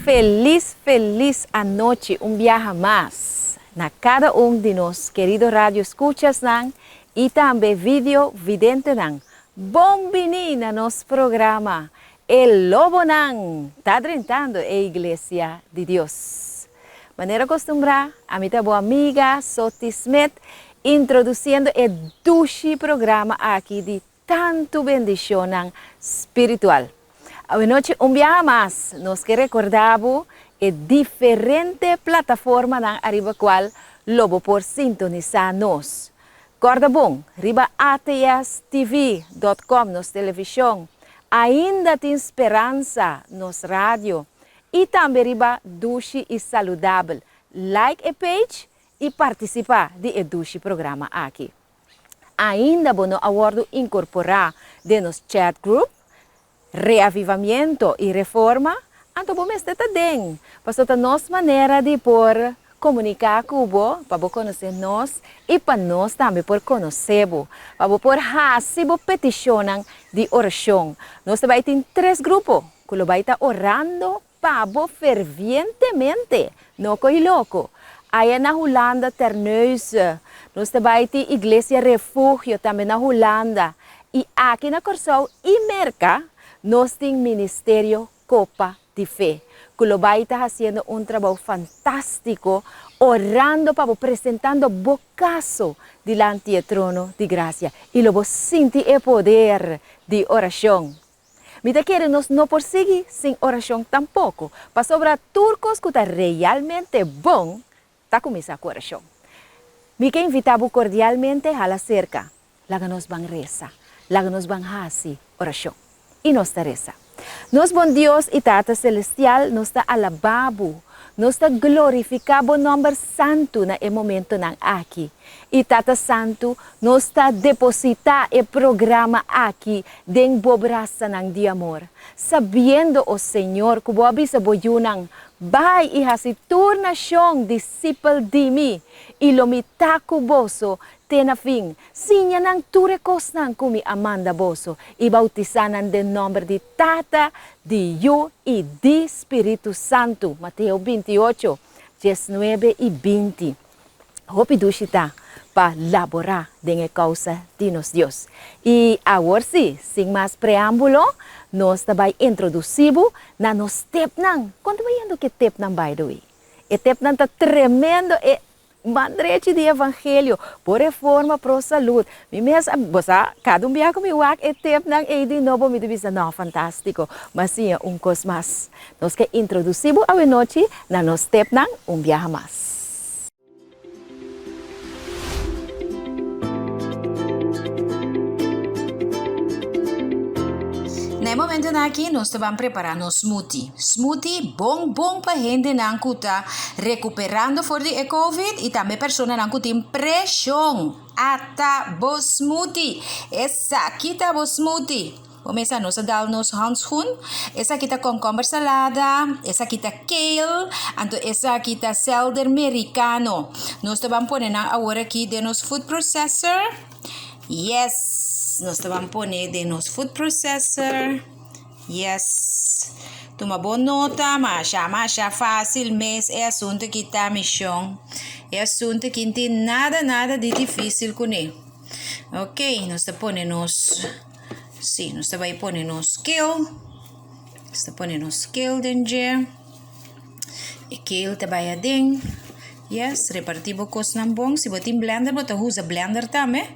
feliz anoche, un viaje más. Na cada de nos queridos radio escuchas nan, y también video vidente nan. Bombini na nos programa. El Lobo nan, está drentando a Iglesia de Dios. Manera acostumbrada, a mi boa amiga Soti Smith, introduciendo el dulce programa aquí de tanto bendición espiritual. Hoy noche un viaje más, nos que recordamos diferente plataforma na arriba cual lobo por sintonizar-nos. Corda bom, riba atstv.com, nos televisão, ainda tem esperança nos rádio e também riba Dushi e Saludável. Like a page e participar de Dushi programa aqui. Ainda bom aguardo incorporar de nos chat group, reavivamento e reforma, então vamos estar bem. Para nossa maneira de por comunicar com o para conhecer nós e para nós também por conhecer para por fazer petição de oração. Nós vai ter 3 grupos que vai estar orando para fervientemente, não coi louco. Aí na Holanda Terneuzen, nós vai ter Igreja Refúgio também na Holanda e aqui na Corsol e Merca nós temos Ministério Copa de Fé. Kulobay está haciendo un trabajo fantástico, orando para presentando o caso delante del trono de gracia. Y luego sentir el poder de oración. Mira que nos no persigue sin oración tampoco. Para sobrar turcos que está realmente bom, está começar com oração. Me que invitamos cordialmente a la cerca. Lá que nos van reza, lá que nos van hacer oração. E nos reza. Nos bom Deus e Tata Celestial, nos está alabado, nos está glorificado o nome santo na momento nang aqui. E Tata Santo, nos está depositar o programa aqui den bobraça nang de amor. Sabendo o Senhor que o abisa boyunang, vai e hasi turnasyong disciple de mim, e lomitaku boso, tena fim, sinya nang turekos nang kumi amanda boso, e bautizanan den nombre de Tata, de Yu e de Espírito Santo. Mateo 28, 19 e 20. Hopi dushita para laborar den causa de nos Deus. E agora sim, sem mais preâmbulo, nós também introduzimos na nos tep nang. Quando vai indo que tep nang by the way? E tep nang tá tremendo e mandrete de evangelho por reforma pro saúde. Mi mesmo, bosa, cada dia que me wak e tep nang e de novo me divisa não fantástico. Mas sim, cos mais. Nós que introduzimos a noite na nos tep nang viaje mais. No momento aqui, nós vamos preparar um smoothie. Smoothie bom para gente que está recuperando for de COVID e também pessoas que têm pressão. Ata bo smoothie. Essa aqui tá bo smoothie. Começa nós a dar nos handschoen. Essa aqui tá cucumber salada. Essa aqui tá kale. Então essa aqui tá celery americano. Nós vamos pôr agora aqui de nos food processor. Yes. Nós vamos pôr de nos food processor. Yes. Toma boa nota, mas fácil, mas é assunto que está missão. É assunto que não tem nada de difícil com ele. Ok, nós ponemos, sim, nós vamos pôr nos kale. Nós ponemos kale dentro. E kale também dentro. Yes, repartimos coisas não bom. Se você tem blender, você usa blender também.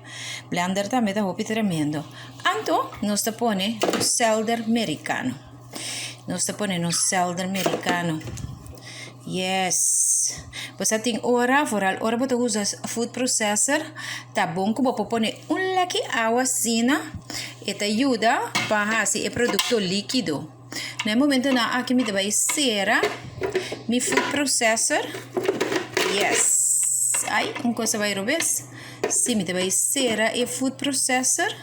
Blender também está muito tremendo. Então, nós põe o celery americano. Nós põe o celery americano. Yes. Você tem hora, foral hora você usa food processor. Tá bom que você põe laki água sina. E te ajuda para fazer o produto líquido. No momento na aqui me vai ser mi food processor. Yes. Aí, coisa vai rober? Sim, me vai ser o food processor.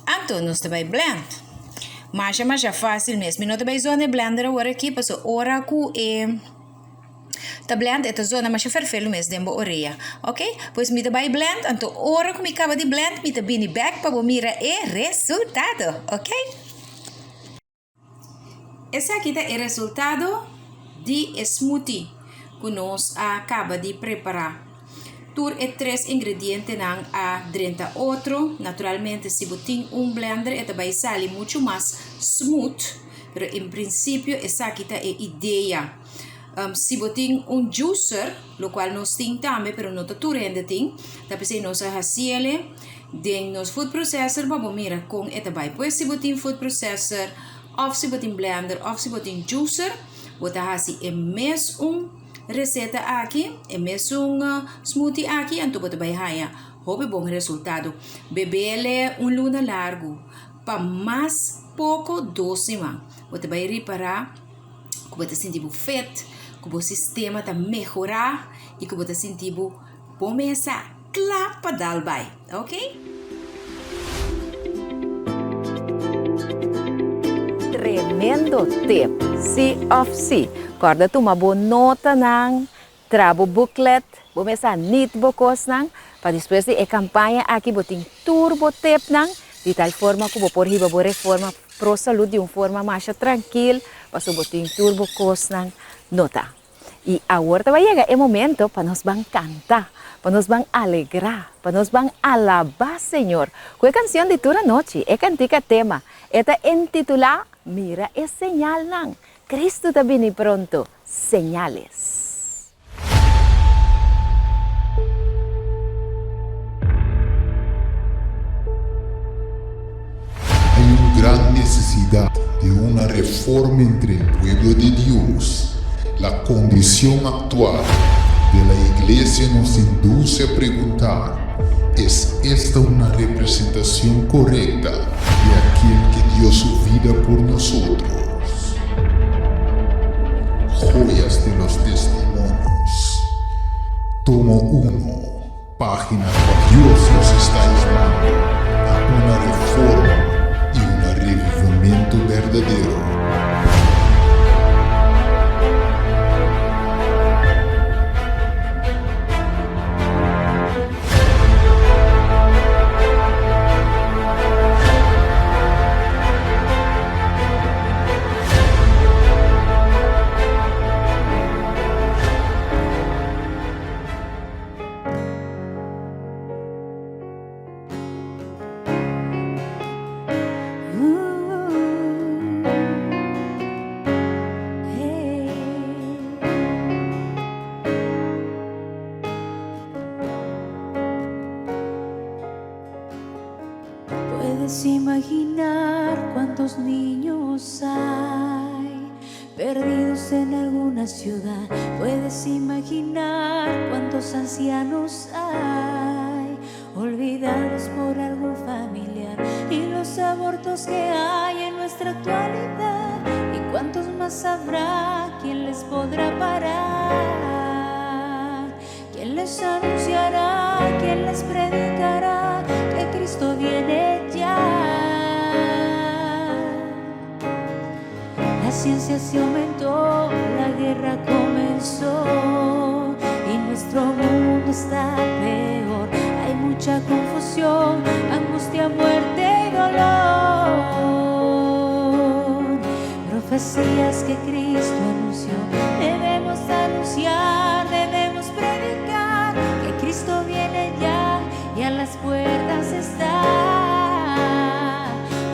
Então, nós vai blend. Mas é fácil mesmo. Não vai usar o blender agora aqui, porque ora que tá blend, esta zona mas ferfelo mesmo dentro da orelha. Ok? Pois me vai blend. Então, ora que me acaba de blend, me vai back para mirar o resultado. Ok? Esse aqui é o resultado. de smoothie que nós acaba de preparar. Tur é 3 ingredientes não a 38. Naturalmente, se você tem blender, vai sair muito mais smooth. Pero em princípio, essa aqui é a ideia. Se você tem juicer, lo qual nós temos também, pero não está tudo ainda tem, tá pensando nós fazer den nos food processor, vamos mira com esta vai. Pois se você tem food processor, ou se você tem blender, ou se você tem juicer, você fazer a mesma receita aqui, a mesma smoothie aqui, então você vai ganhar um bom resultado. Bebele luna largo, para mais pouco doce, você vai reparar que você sentir feito, que o sistema está melhorar e que você sentir começar clapa dalbai, ok? Tremendo tip. Si of si. Corda tu uma boa nota ng trabo booklet, bumesa neat bukos ng, para después de campanha aqui boting turbo tip ng, de tal forma que por hiba bo reforma pro saúde de uma forma mais tranquila, para boting turbo bukos ng nota. E agora vai chegar o momento para nós vamos cantar, para nós vamos alegrar, para nós vamos alabar, Senhor. Com a canção de toda noite, é cantica tema, esta intitula Mira é señal nang. Cristo está vindo pronto. Señales. Hay una gran necesidad de una reforma entre el pueblo de Dios. La condición actual de la iglesia nos induce a preguntar, ¿es esta una representación correcta de aquel que dio su vida por nosotros? Joyas de los testimonios. Tomo 1, página 4. Dios nos está llamando a una reforma y un revivimiento verdadero. Puedes imaginar cuántos niños hay perdidos en alguna ciudad. Puedes imaginar cuántos ancianos hay olvidados por algún familiar, y los abortos que hay en nuestra actualidad, y cuántos más habrá. ¿Quién les podrá parar? ¿Quién les anunciará? ¿Quién les predicará que Cristo viene ya? La ciencia se aumentó, la guerra comenzó y nuestro mundo está peor. Hay mucha confusión, angustia, muerte y dolor. Profecías que Cristo anunció, debemos anunciar, debemos predicar que Cristo viene ya y a las puertas está.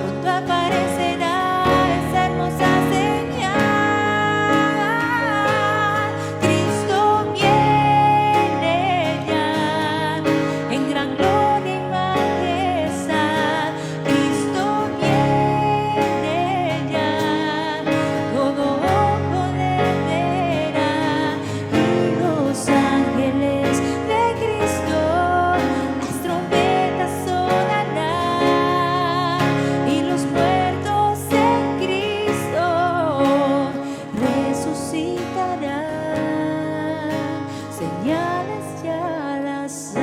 Pronto aparecerá esa hermosa señal. Cristo viene ya en gran gloria y majestad. Cristo viene ya, todo ojo le verá, y los ángeles de Cristo las trompetas sonarán, y los muertos en Cristo resucitarán. Señales ya las hay.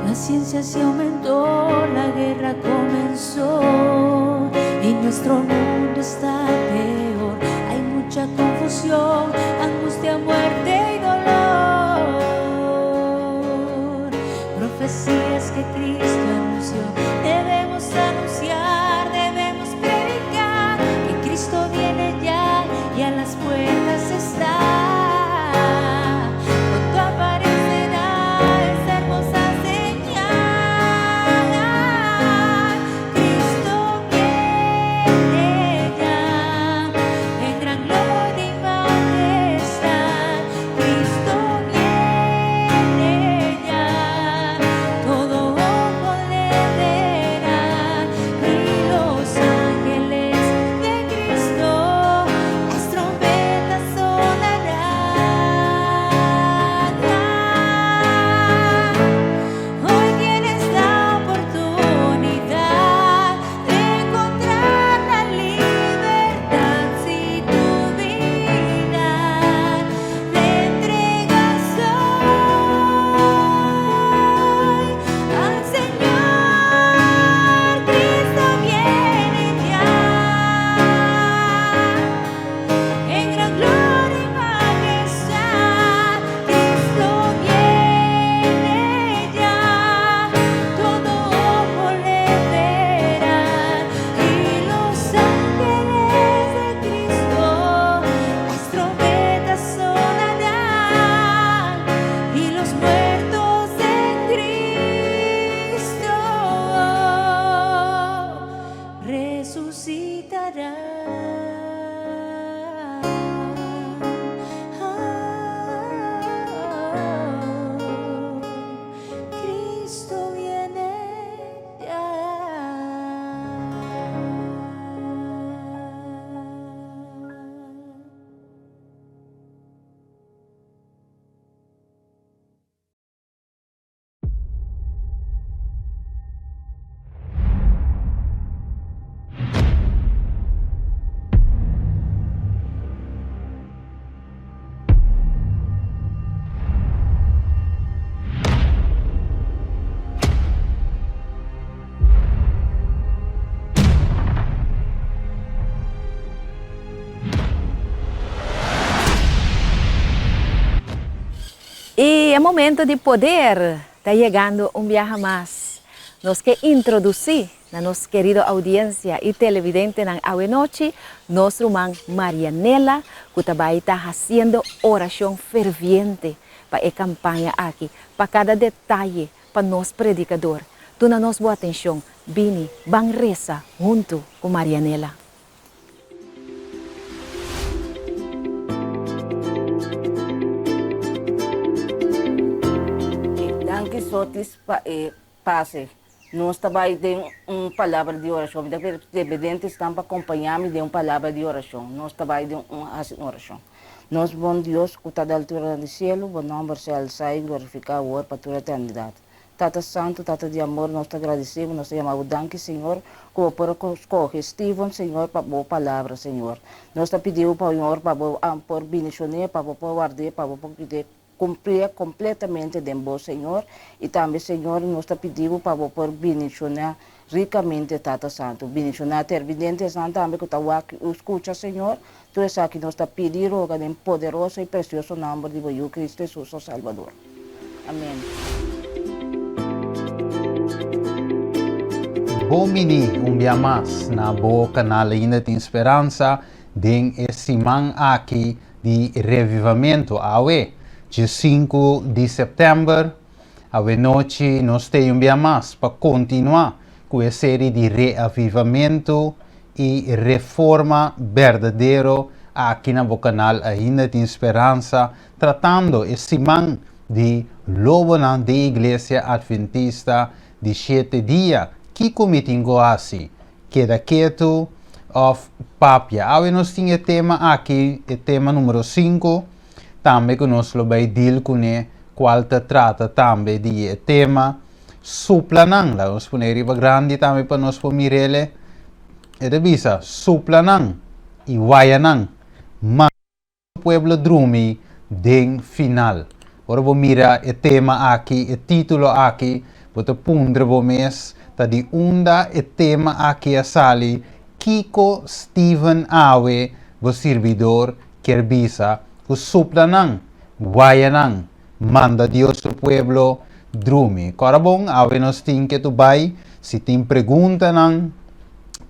La ciencia se aumentó, la guerra comenzó y nuestro mundo está peor. Hay mucha confusión, angustia, muerte y dolor. profecías que Cristo anunció. Debemos anunciar, debemos predicar que Cristo viene ya y a las puertas está. Pronto aparecerá esa hermosa señal. Cristo viene ya en gran gloria y majestad. Cristo viene ya, todo ojo le verá, y los ángeles de Cristo, las trompetas sonarán. Hoy tienes la oportunidad de encontrar la libertad si tu vida le entregas hoy al Señor. Cristo viene ya en gran gloria y majestad. Cristo viene ya, todo ojo le verá, y los ángeles de Cristo, las trompetas sonarán, y los muertos en Cristo resucitarán. Cristo viene ya. E é momento de poder. Está chegando um viaje mais. Nós que introduzir na nossa querida audiência e televidente na Awe Noche, nossa irmã Marianela, que também está fazendo oração ferviente para a campanha aqui, para cada detalhe, para nosso predicador. Tu na nos boa atenção, Bini, bang reza junto com Marianela. Danke sotis pase. Nós também tem palavra de oração. Os evidentes estão para acompanhar-me de palavra de oração. Nós também tem oração. Nós, bom Deus, que está da altura do cielo, bom nome se alçar e glorificar o Senhor para toda a eternidade. Tata Santo, Tata de amor, nós te agradecemos, nós te chamamos danke, Senhor, como por escolher Steven, Senhor, para a boa palavra, Senhor. Nós te pedimos para o Senhor, para por bendicionar, para guardar, para poder cumprir completamente de vos, Senhor. E também, Senhor, nós te pedimos para por bendicionar ricamente, Tata Santo. Bendicionar ter videntes também que está aqui, escuta, Senhor. Tudo isso que nós te pedimos, em poderoso e precioso nome de Cristo Jesus, o Salvador. Amém. Bom mini, dia mais na boa canal ainda tem esperança de esse man aqui de revivamento Awe, de 5 de setembro, Awe noite nós temos dia mais para continuar com a série de reavivamento e reforma verdadeiro aqui na boa canal ainda tem esperança, tratando esse man de lobo da Igreja Adventista de 7 dias. Que comitingo assim? Queda quieto of papia. Awe nós tinha tema aqui, o tema número 5. Também que nós vai deal com ele, qual trata também de tema suplanang. Nós põe riba grande também para nós pomirele. E bisa suplanang e wayanang. Mas o pueblo drumi den final. Ora vou mira o tema aqui, o título aqui, vou te pondre vou mes. Tadi unda e tema aqui a sali Kiko Steven Awe, o servidor kerbisa, o suplanang, wayanang, manda Dios su pueblo, drumi. Corabong, awe nos tin que tu bai, se tem pergunta nang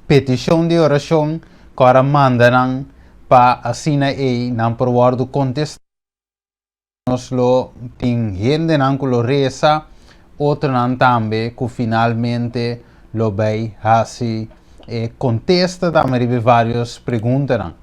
petição de oração, cora manda nang pa assina nang por word contestar. Nos lo tin gente nang lo reza, outro nang tambe, que finalmente lo bai hasi contesta também ribe várias perguntas nang.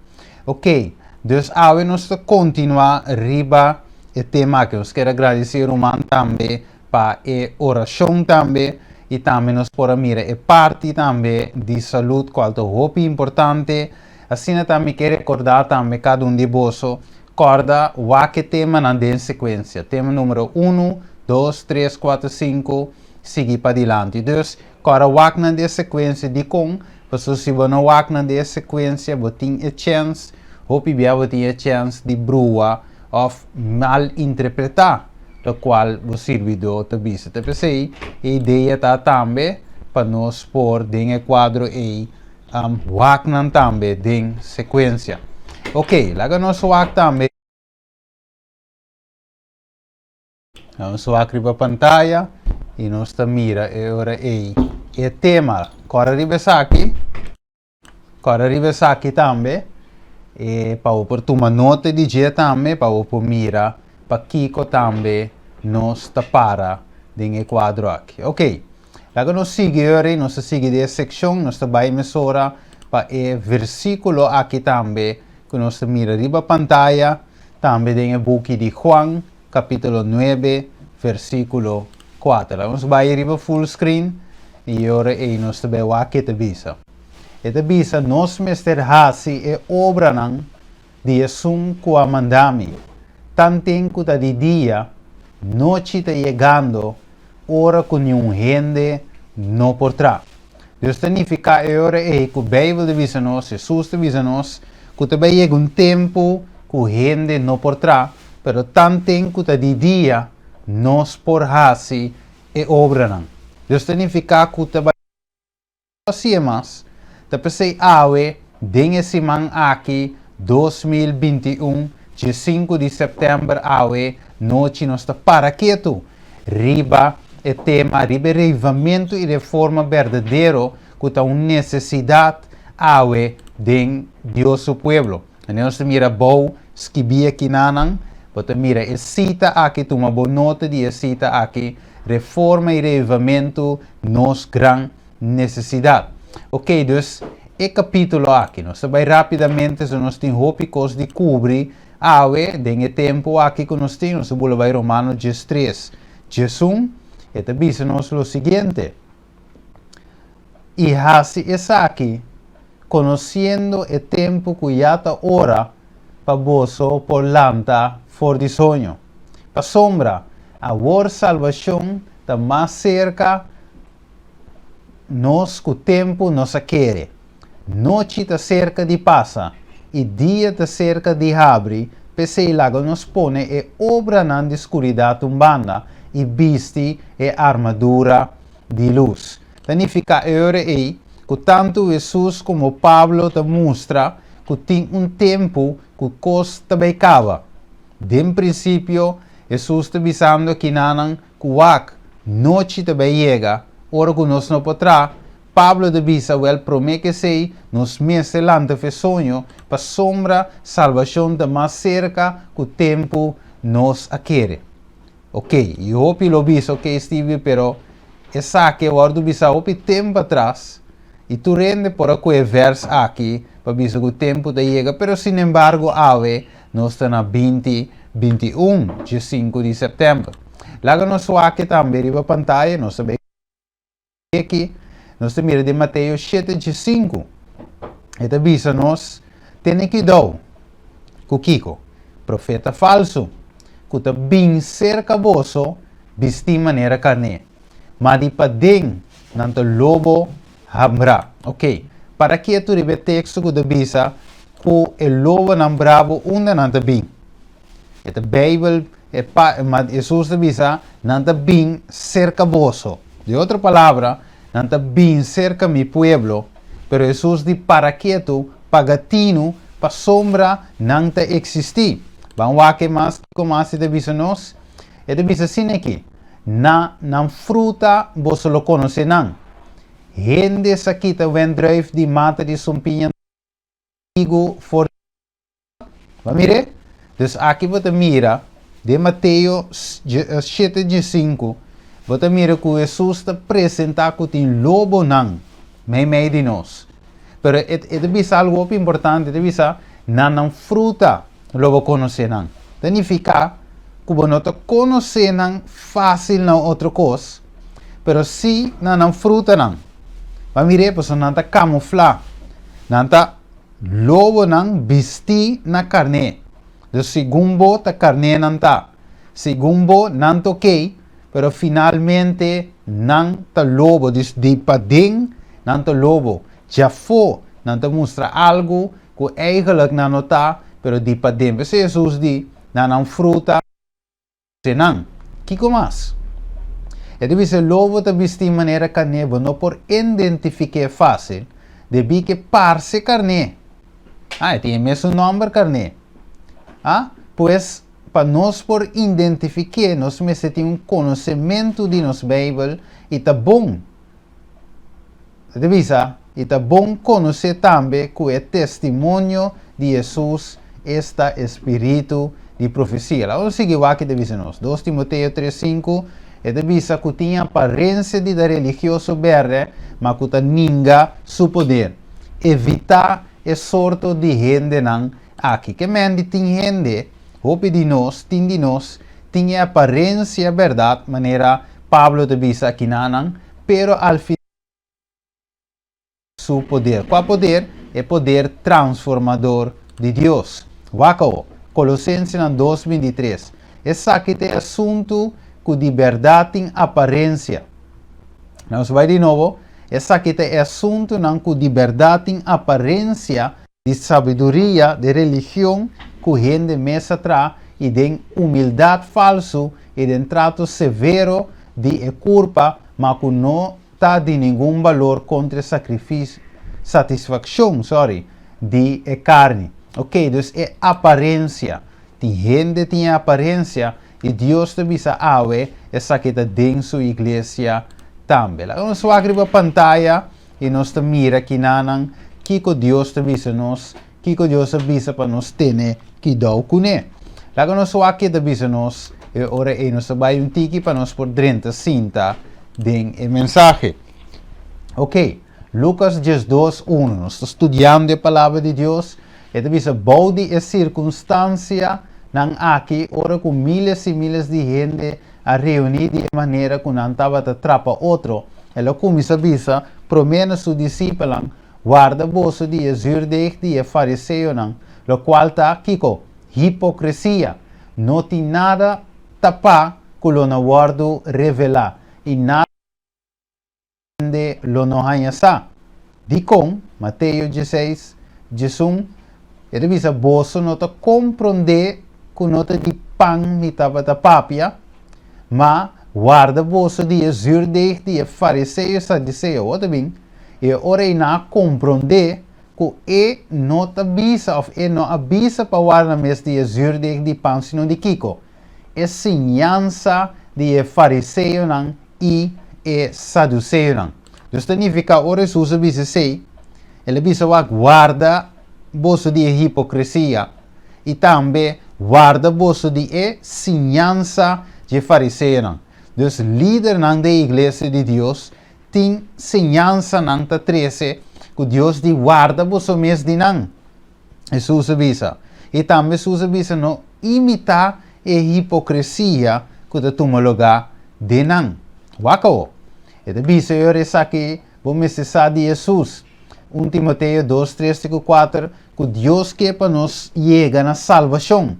Ok, dus awe nos continuar riba o tema que nos quero agradecer o man também para a oração também e também nos por mira e parte também de saúde qual é muito importante. Assim também quero recordar também cada de vosso corda o que tema na sequência. Tema número 1, 2, 3, 4, 5, seguir para adiante. Dus, corda o na sequência de com, porque se você não wak na sequência, você tem a chance, hope você tem a chance de brua of mal interpretar o qual o servidor te visa. Te pensei, a ideia está também para nós pôr dentro do quadro e wak também dentro sequência. Ok, lá nós wak também. Vamos wak riba pantalla e nós mira e ora e tema. Cora riba aqui também. E para por tomar nota de dia também, para por mira, para Kiko também nos tapara dentro do quadro aqui. Ok, agora nós seguimos, nós seguimos a seção, nós vai mesura para o versículo aqui também, que nós mira riba pantalla, também dentro do book de Juan, capítulo 9, versículo 4. Nós vai riba full screen e agora nós vai aqui te visa. Ita bisa nos mester hasi e obra nang dia sum kua mandami. Tanting kuta di dia, noche ta llegando, ora con un gente no portrá. Deus significa e ora que o Bíblia divisa nos, Jesus divisa nos, kuta vai llegar un tempo ku gente no portrá, pero tanting kuta di dia, nos por hasi e obra nang. Deus significa kuta vai assim mas tapos awe, dengue simang aqui 2021, dia 5 de setembro, awe, noite nós está para quieto. Riba, é tema, riba reavivamento e reforma verdadeiro, que está uma necessidade, awe, de Deus o pueblo. E nós mira bom, skibia kinanang, bota mira, é cita aqui, toma boa nota de cita aqui, reforma e reavivamento, nos gran necessidade. Ok, dus e capítulo aqui, nós vai rapidamente, se nós temos tópicos de cobrir, awe, dengue tempo aqui que nós temos, nós vai Romanos 3, 1, e também nos o seguinte, e assim é aqui, conhecendo o tempo que já está hora, para vosso por lanta, for de sonho, para sombra, a vossa salvação está mais cerca, nos que o tempo nos quer. Noite está cerca de passa e dia está cerca de abre, pensei logo nos põe e obra na escuridão umbanda e viste e armadura de luz. Significa ora que tanto Jesus como Pablo te mostra que tem tempo que costa bem cava. De princípio, Jesus está avisando que nanan que noite também chega. Ora que nós não podrá, Pablo de Visa well promete que sei, nos meses lante fe sonho, para sombra, salvação de mais cerca que o tempo nos quer. Ok, eu hope lo bisa, ok Steve, pero essa que eu ando bisa hope tempo atrás, e tu rende por aquele verso aqui, para bisa que o tempo te chega, pero sin embargo, ave, nós está na 2021, dia 5 de setembro. Lá nós aqui também, riba pantalla, nós sabemos aqui, nós temos de Mateus 7, 5. E avisa nós, tem que dar, Kiko, profeta falso, que está bem cerca vosso, vestir maneira carne. Mas de padeng, nanto lobo, hamra. Ok, para que tu ribe texto que avisa, que o lobo não bravo, onde nanto bem. E a Bíblia, mas Jesus avisa, nanto bem cerca vosso. De outra palavra, não está bem cerca do meu pueblo, pero Jesus diz para que tu, pagatino, para sombra, não está existir. Vamos lá que mais, como assim te avisa nós? E te avisa assim aqui, na fruta, você lo conhece não. Gente sakita wen druif die mata die sumpinha amigo for. Mire? Dus aqui você mira de Mateus 7:5. Você mira que Jesus está apresentando que tem lobo não, meio de nós. Pero é bisa algo importante, é bisa na fruta lobo conhecer não. Significa que você não conhece não fácil na outra coisa, pero si na fruta não. Mire, pues não está camuflar, não está lobo não vestir na carne. Dus segundo ta carne não está, segundo não toquei, pero finalmente não está lobo, dus de pading não está lobo. Já foi, não está mostra algo que eigenlijk não está, pero de pading. Mas Jesus diz, não fruta, não. Que mais? E deve ser lobo te vestir de maneira carne, não por identificar fácil, deve que parse carne. Tem mesmo nome carne. Pois, para nós por identificar, nós temos conhecimento de nossa Bíblia e tá bom. Deve ser, e tá bom conhecer também que o testemunho de Jesus está espírito de profecia. Vamos seguir aqui, deve ser nós. 2 Timoteo 3:5. E deve ser que tinha aparência de religioso verde, mas que ninguém seu poder. Evitar e sorto de gente não aqui. Que mente tem gente, hope de nós, tinha aparência verdade, maneira Pablo deve ser aqui não, pero al final seu poder. Qual poder? É poder transformador de Deus. Wako, Colossenses 2:23. Esse aqui é assunto que de verdade tem aparência. Nós vai de novo. Esse aqui é assunto que de verdade tem aparência de sabedoria, de religião, que gente mesa atrás e de humildade falso e de trato severo de culpa, mas que não está de nenhum valor contra sacrifício, satisfação, de carne. Ok, então é aparência. Tem gente que tem aparência e Deus te visa awe essa que está dentro da sua igreja também. Nós vamos abrir a pantalla e nós te mira aqui nanan que Deus te visa nós, que Deus te visa para nós ter que dar com ele. Lago nós aqui te visa nós e ora e nós vai tiki para nós por 30 cinta den o mensagem. Ok, Lucas 12:1. Nós estamos estudando a palavra de Deus e te visa body e circunstância nang aqui, ora com milhares e milhares de gente a reunir de maneira que não estava a trapa outro. Ela começa a dizer, promena seu discípulo, guarda bolso de zurdeg de fariseu, lo qual está kiko, hipocrisia. Não tem nada tapa que lo não guardo revelar, e nada de lo não hanhasa. Di com, Mateus 16, Jesus, ele diz, bolso não está compreender que nota de pão me tava da papia, mas guarda bolso de zurdeg de fariseu e sadiceu, outra bem, e ora na compreender que não avisa ou não avisa para guardar mes de zurdeg de pão sino de kiko, é semelhança de fariseu não e saduceu não. Então significa ora Jesus avisa sei, ele avisa guarda bolso de hipocrisia e também guarda bolso de semelhança de fariseu. Então, líder da igreja de Deus tem semelhança na 13 que Deus de guarda bolso mês de não. Jesus avisa. E também Jesus avisa não imitar a hipocrisia que toma lugar de não. Wako. E avisa eu essa aqui, vamos necessitar de Jesus. 1 Timoteo 2:3-4 que Deus quer para nós chegar na salvação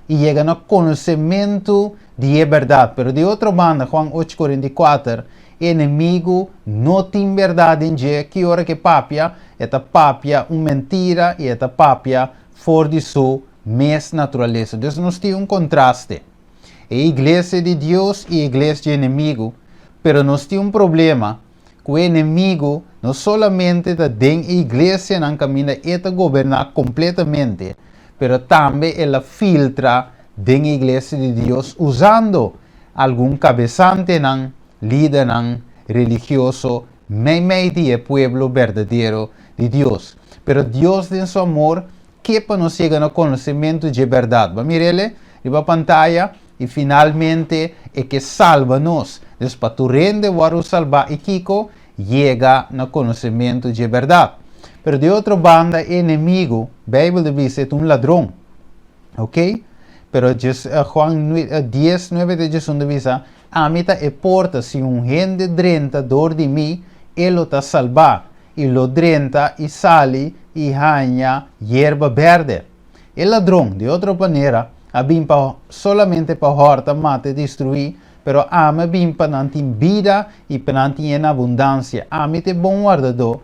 e chega no conhecimento de verdade. Pero de outra banda, Juan 8:44, inimigo não tem verdade em dia, que hora que papia, esta papia uma mentira e esta papia fora de sua mesma natureza. Deus nós tem contraste. A igreja de Deus e a igreja de inimigo, pero nós tem problema, que o inimigo não solamente está dentro da igreja, não caminha e governar completamente, pero também ela filtra dentro da igreja de Deus usando algum cabeçante ng líder ng religioso, may di pueblo verdadeiro de Deus. Pero Deus em seu amor que para nos chegar no conhecimento de verdade. Vamos mirele, riba pantalla, e finalmente é que salva-nos. Deus para tu rende o salvar e Kiko, chega no conhecimento de verdade. Pero de outra banda, inimigo, Bíblia diz, é ladrão. Ok? Pero Juan 10, 9 de Jesus diz, a mim é porta, se gente drenta dor de mim, ele está salvar. E lo drenta e sale e ranha hierba verde. É ladrão, de outra maneira, a bimpa solamente para horta, mata, destruir, pero ama bimpa não tem vida e não tem em abundância. Ami é bom guardador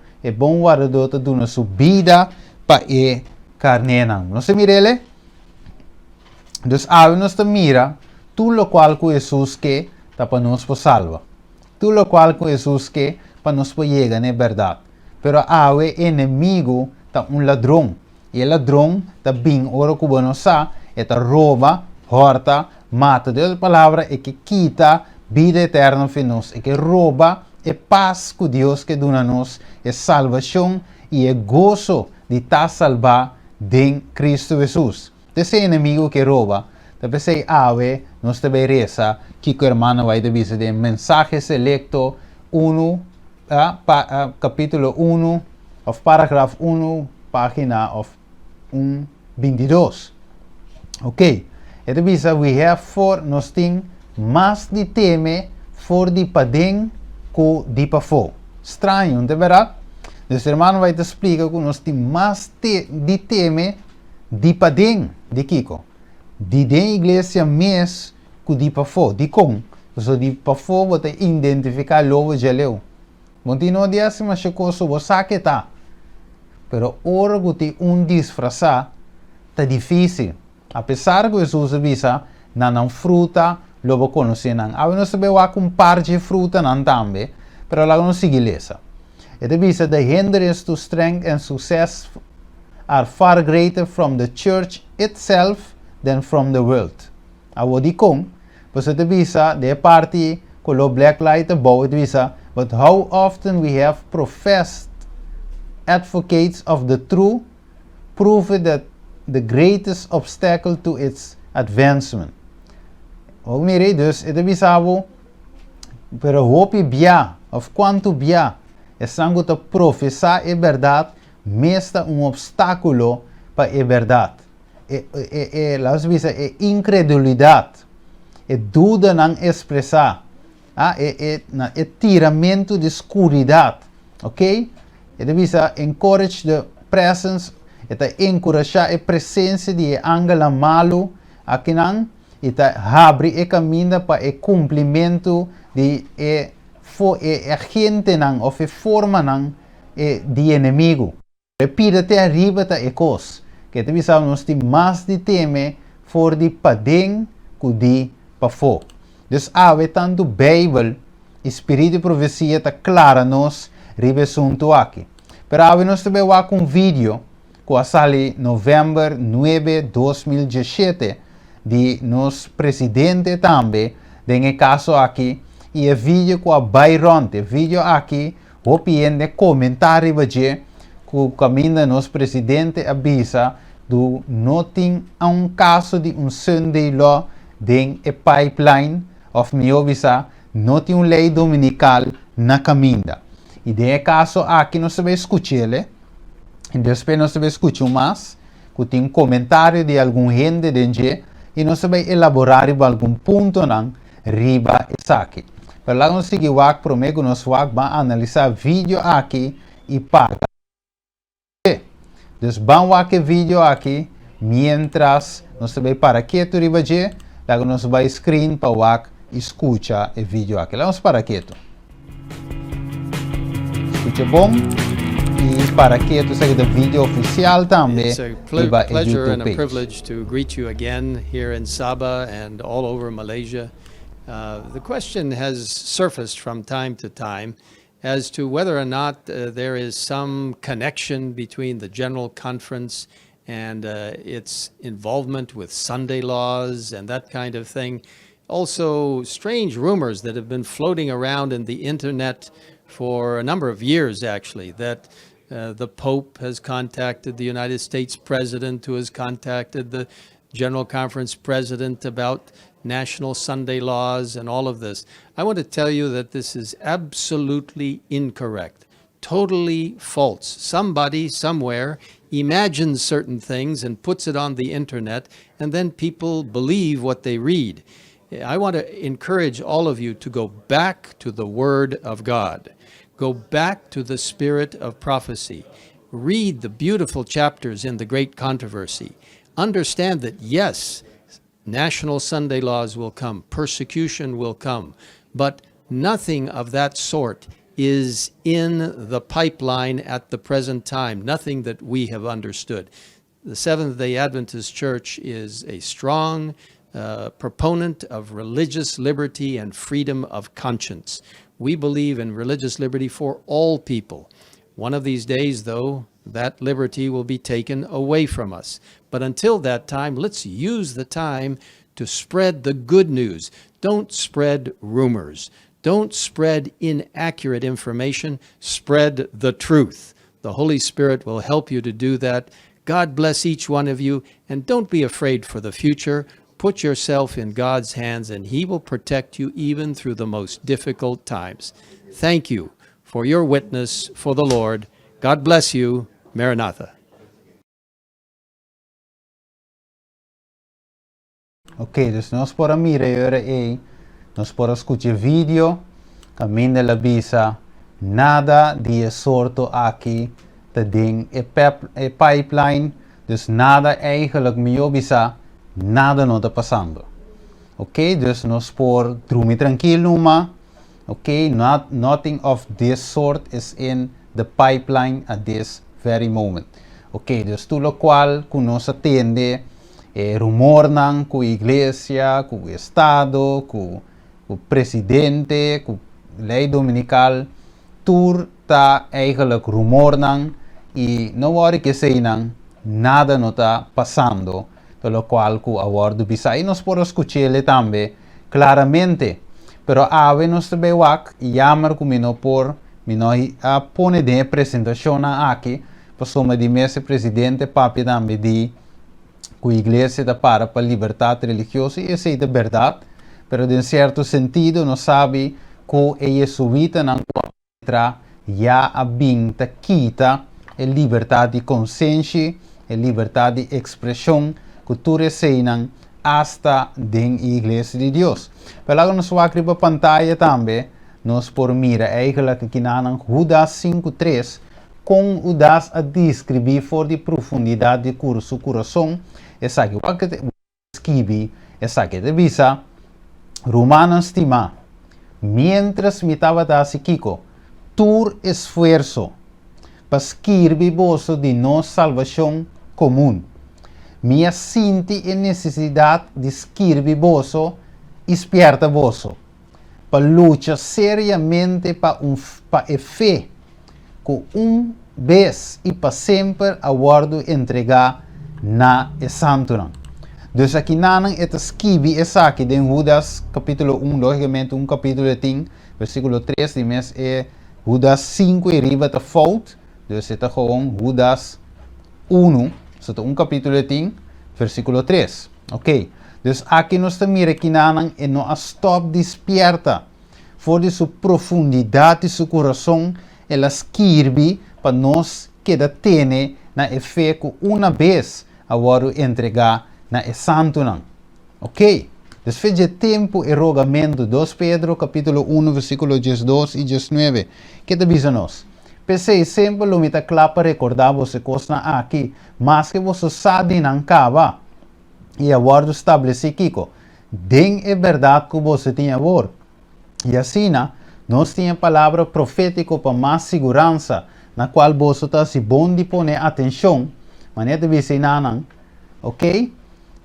te dona sua vida para e carne não se mirele? Dus ave nos te mira, tu lo qual com Jesus que está para nos salva. Tu lo qual com Jesus que para nos llegar na verdade. Pero ave inimigo está ladrão. E o ladrão está bem ora cubano sa, está rouba, horta, mata. De outra palavra é que quita vida eterna para nós, é que rouba é paz que Deus que dona nos, é salvação e é gozo de estar salvar em Cristo Jesus. Esse inimigo que rouba, talvez sei ave, nós também reza, que o irmão vai dizer de mensaje selecto 1, capítulo 1, of paragrafo 1, página of 22. Ok, então diz, we have for, nós tem mais de teme for de padem que de pafo. Estranho, não é verdade? Então o irmão vai te explicar que nós tem mais de teme de padem, de Kiko. De igreja mês que de pafo, de com. So de pafo você identificar logo de leu. Continua de assim, mas coisa você que tá. Pero ora que tem disfrazar, tá difícil. Apesar que Jesus avisa, não fruta, logo conhecer não. A nós sabemos que um par de fruta não também, pero lá não sigue lesa. It avisa the hindrance to strength and success are far greater from the church itself than from the world. Awo di kong, pues it avisa de parte con lo black light above it avisa, but how often we have professed advocates of the truth, prove that the greatest obstacle to its advancement. O mire, dus, it avisavo, pero hopi bia, of quanto bia, estão a professar a verdade, mesta obstáculo para a verdade. É incredulidade, é dúvida não expressar, é tiramento de escuridade, ok? É devisa encourage the presence, é encorajar a presença de angela malo, aqui não, é abre o caminho para o cumprimento de a gente não, ou a forma não, de inimigo. Repita-te arriba da ecos, que te visava nós tem mais de teme for de padem que de pafo. Dus ave tanto Bíblia, Espírito e Profecia está clara nos ribesunto aqui. Pero ave nós também com vídeo que sale novembro 9, 2017 de nos presidente também, em caso aqui, e o vídeo com a Byron, o vídeo aqui, o piende comentário que o caminho nos presidente avisa do noting a caso de Sunday law den a pipeline of miovisa noting lei dominical na caminda. E de caso aqui nós vai escutar, e depois nós vai escutar mais, que tem comentário de algum gente dentro e nós vai elaborar algum ponto não riba essa aqui. Pero lá nós seguimos prometo nós vamos analisar vídeo aqui e paga. Então vamos ver vídeo aqui, mientras nós vai para quieto riba de, lá nós vai screen para escutar o vídeo aqui. Lá nós para quieto. Escuta bom. E para quieto segue do vídeo oficial também. It's a pleasure and a privilege to greet you again here in Sabah and all over Malaysia. The question has surfaced from time to time as to whether or not there is some connection between the General Conference and its involvement with Sunday laws and that kind of thing. also strange rumors that have been floating around in the internet for a number of years, actually, that the Pope has contacted the United States President, who has contacted the General Conference President about national Sunday laws and all of this. I want to tell you that this is absolutely incorrect, totally false. Somebody somewhere imagines certain things and puts it on the internet, and then people believe what they read. I want to encourage all of you to go back to the Word of God. Go back to the spirit of prophecy. Read the beautiful chapters in the Great Controversy. Understand that, yes, national Sunday laws will come, persecution will come, but nothing of that sort is in the pipeline at the present time, nothing that we have understood. The Seventh-day Adventist Church is a strong proponent of religious liberty and freedom of conscience. We believe in religious liberty for all people. One of these days, though, that liberty will be taken away from us. But until that time, let's use the time to spread the good news. Don't spread rumors. Don't spread inaccurate information. Spread the truth. The Holy Spirit will help you to do that. God bless each one of you, and don't be afraid for the future. Put yourself in God's hands, and He will protect you even through the most difficult times. Thank you for your witness for the Lord. God bless you. Maranatha. Ok, dus nós para mirar aí, nós para escutar vídeo, caminho de la visa, nada de sorto aqui, te ding e pipeline, dus nada eigenlijk meu visa, nada não está passando. Ok, dus nós por dormir tranquilo, maar, ok, nothing of this sort is in the pipeline at this very moment. Ok, dus tudo qual que nós atende, rumor nan com a igreja, com o estado, com o presidente, com a lei dominical, tudo está eigenlijk rumor nan e não hora que sei nan, nada não está passando, pelo qual que agora do bisa e nós podemos escutar também claramente, pero ave nós também wak jammer que me não por me não a pone de apresentação aqui, para de mese presidente papi também de que a igreja está para a liberdade religiosa e isso é de verdade, pero de certo sentido não sabe que é jesuíta não entra já a binta quita a liberdade de consciência, a liberdade de expressão que tu recebes hasta dentro da igreja de Deus. Pela que nós vamos aqui para a pantalla também, nós por mira eigenlijk aqui na Judas 5:3 com o das a descrever for de profundidade de curso coração, essa que o que escreve, essa que te visa, Romanos estima, mientras me estava dando Kiko, tu esforço para escrever bolso de nossa salvação comum. Minha sente a necessidade de escrever bolso, esperta bolso, para lutar seriamente para a fé, com vez e para sempre aguardo entregar na santo. Dus aqui nanan é escrevi essa aqui em Judas capítulo 1, logicamente capítulo 10, versículo 3, de mês é Judas 5 e riba te fout, dus é gewoon Judas 1, so capítulo 10, versículo 3. Ok, dus aqui nós também aqui nanan é no stop despierta, for de sua profundidade de seu coração, ela escreve para nós que tem na fé que uma vez agora entregar na santo não. Ok? Desfez de tempo e rogamento 2 Pedro capítulo 1 versículo 12 e 19 que te avisa nós. Pensei sempre lo mita clapa recordar você coisa aqui, mas que você sabe não acaba e agora estabelece Kiko. Den é verdade que você tinha agora. E assim, nós tínhamos palavra profética para mais segurança, na qual você está se bom de pôr atenção, mas não te visa nada, ok?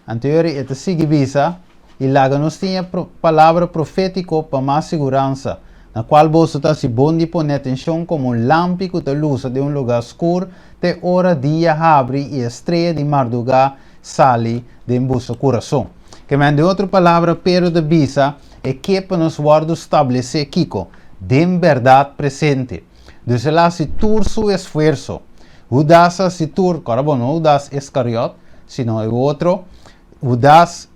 Anterior, é sigue visa, e lá nós tínhamos palavra profética para mais segurança, na qual você está se bom de pôr atenção como lâmpada que te luz de lugar escuro, de hora dia abre e estrela de madrugada sale de vosso coração. Que men de outra palavra, pero de bisa, é que para nos guardo estabelecer Kiko, de verdade presente. Dus ela se tur su esfuerzo. Judas se tur, caramba, não Judas Iscariot, sino o outro. Judas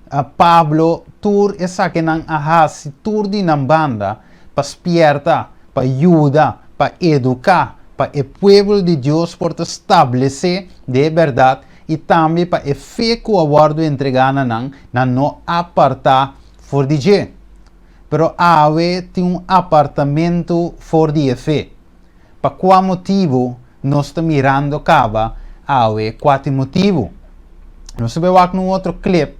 a Pablo, tur essa que não aha, se tur de banda, para espierta, para ayuda, para educar, para o povo de Deus por estabelecer de verdade e também para o fé que o aguardo entregando não apartar for de je. Pero ave tem apartamento for de fé. Para qual motivo nós estamos mirando cava? Ave, quatro motivo. Nós vemos aqui num outro clip,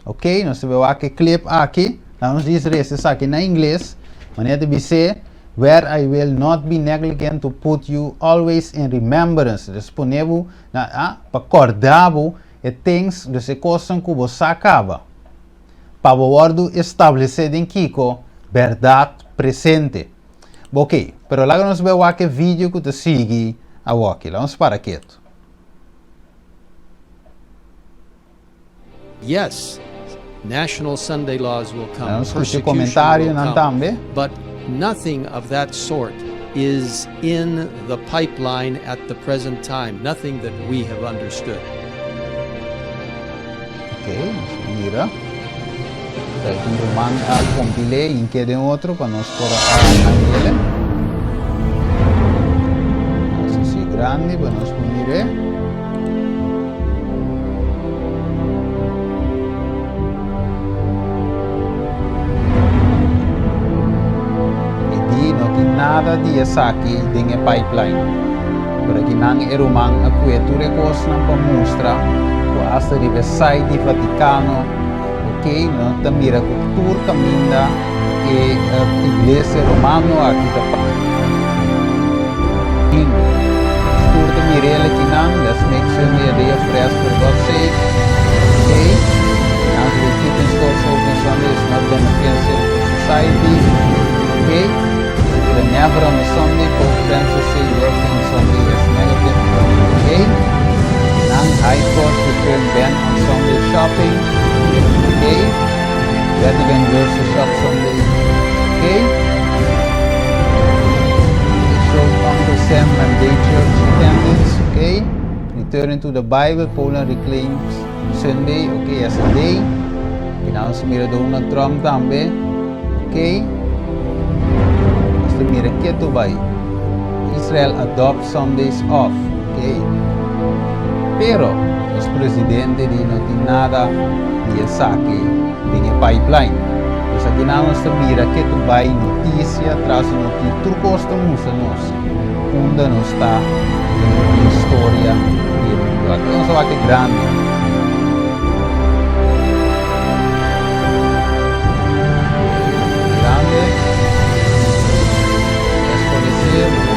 ok? Nós vemos aqui clip aqui. Nós diz isso aqui na inglês. Maneira de dizer, where I will not be negligent to put you always in remembrance. Disponível para acordar e things de se coisas que você acaba. Para o estabelecer em Kiko, verdade presente. Ok, pero lá nós vemos aqui vídeo que te sigue aqui. Vamos para quieto. Yes, national Sunday laws will come. Vamos escutar Persecution comentário will não come. também. But nothing of that sort is in the pipeline at the present time. Nothing that we have understood. Ok, nos mira. Sai com o man al compile em que de outro para nós por a ele. Isso se grande para nós comer. Nada de aqui em pipeline. Para que não é romano a cultura coisa não para mostrar o hasta de site Vaticano, ok? Não está mira cultura caminha e a igreja romana aqui da cultura mirela que não, let's make sure we are there fresh for God's sake, ok? Now we keep in store so Sunday is not beneficial to society, ok? Never on a Sunday, Pope Francis say working Sunday is negative. Okay? Non-high court return ban on Sunday shopping. Okay? Vatican versus shop Sunday. Okay? Bishop Uncle Sam mandate church attendance. Okay? Returning to the Bible, Poland reclaims Sunday. Okay, as a day. Kailangan sumira Donald Trump tambe. Okay? Mira que tu vai. Israel adopt Sundays off, okay? Pero os presidentes não tem nada de saque de pipeline. Então aqui nós mira que tu vai notícia traz notícia, tu gosta muito nós. Onde não está a história de mundo. Aqui nós vai que grande.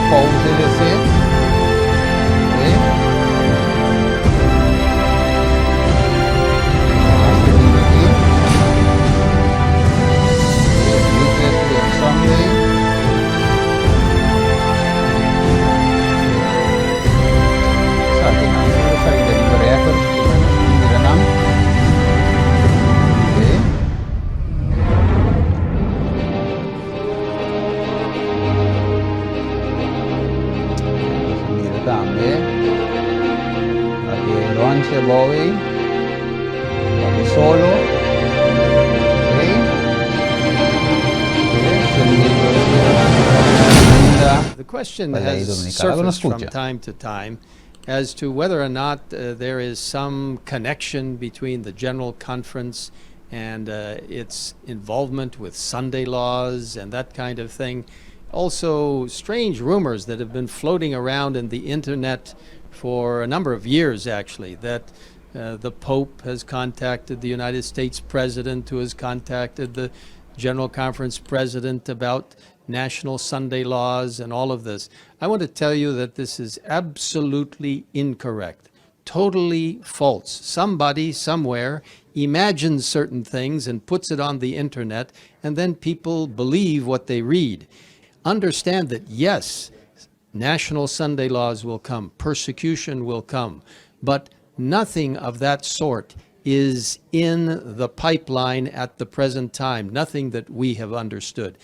Pause LC. Bowie, solo, The question has surfaced from time to time as to whether or not there is some connection between the General Conference and its involvement with Sunday laws and that kind of thing. Also, strange rumors that have been floating around in the internet for a number of years, actually, that the Pope has contacted the United States President, who has contacted the General Conference President about national Sunday laws and all of this. I want to tell you that this is absolutely incorrect, totally false. Somebody somewhere imagines certain things and puts it on the internet, and then people believe what they read. Understand that, yes, national Sunday laws will come, persecution will come, but nothing of that sort is in the pipeline at the present time, nothing that we have understood.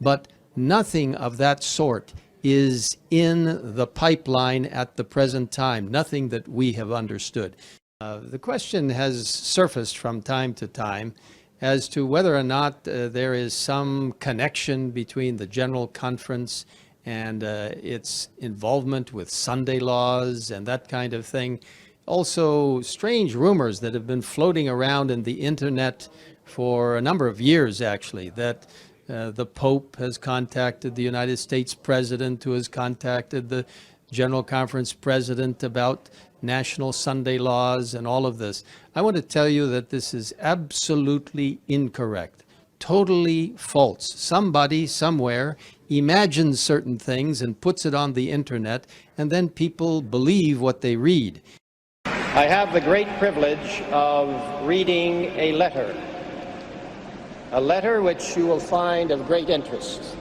But nothing of that sort is in the pipeline at the present time, nothing that we have understood. The question has surfaced from time to time as to whether or not there is some connection between the General Conference and its involvement with Sunday laws and that kind of thing. Also, strange rumors that have been floating around in the internet for a number of years, actually, that the Pope has contacted the United States President, who has contacted the General Conference President about national Sunday laws and all of this. I want to tell you that this is absolutely incorrect, totally false. Somebody somewhere imagines certain things and puts it on the internet, and then people believe what they read. I have the great privilege of reading a letter which you will find of great interest.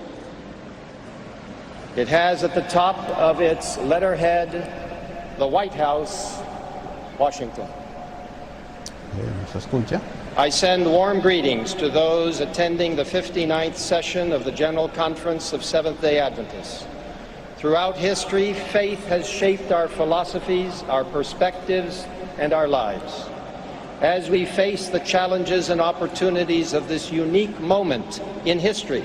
It has at the top of its letterhead, the White House, Washington. I send warm greetings to those attending the 59th session of the General Conference of Seventh-day Adventists. Throughout history, faith has shaped our philosophies, our perspectives, and our lives. As we face the challenges and opportunities of this unique moment in history,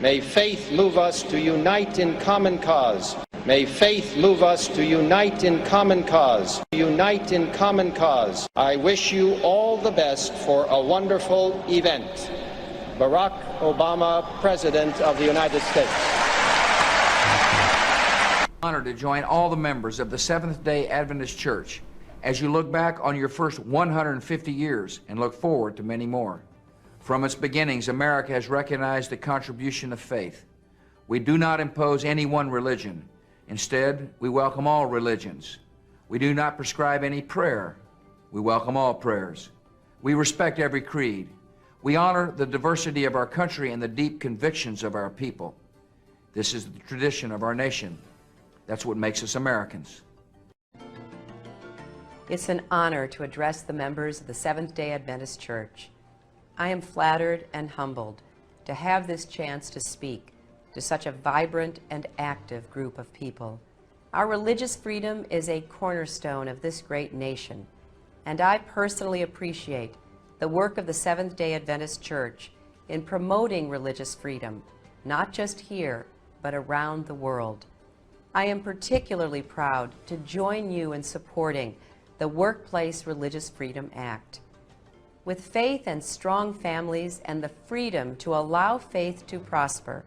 may faith move us to unite in common cause. May faith move us to unite in common cause. Unite in common cause. I wish you all the best for a wonderful event. Barack Obama, President of the United States. Honored to join all the members of the Seventh-day Adventist Church as you look back on your first 150 years and look forward to many more. From its beginnings, America has recognized the contribution of faith. We do not impose any one religion. Instead, we welcome all religions. We do not prescribe any prayer. We welcome all prayers. We respect every creed. We honor the diversity of our country and the deep convictions of our people. This is the tradition of our nation. That's what makes us Americans. It's an honor to address the members of the Seventh-day Adventist Church. I am flattered and humbled to have this chance to speak to such a vibrant and active group of people. Our religious freedom is a cornerstone of this great nation, and I personally appreciate the work of the Seventh-day Adventist Church in promoting religious freedom, not just here, but around the world. I am particularly proud to join you in supporting the Workplace Religious Freedom Act. With faith and strong families and the freedom to allow faith to prosper,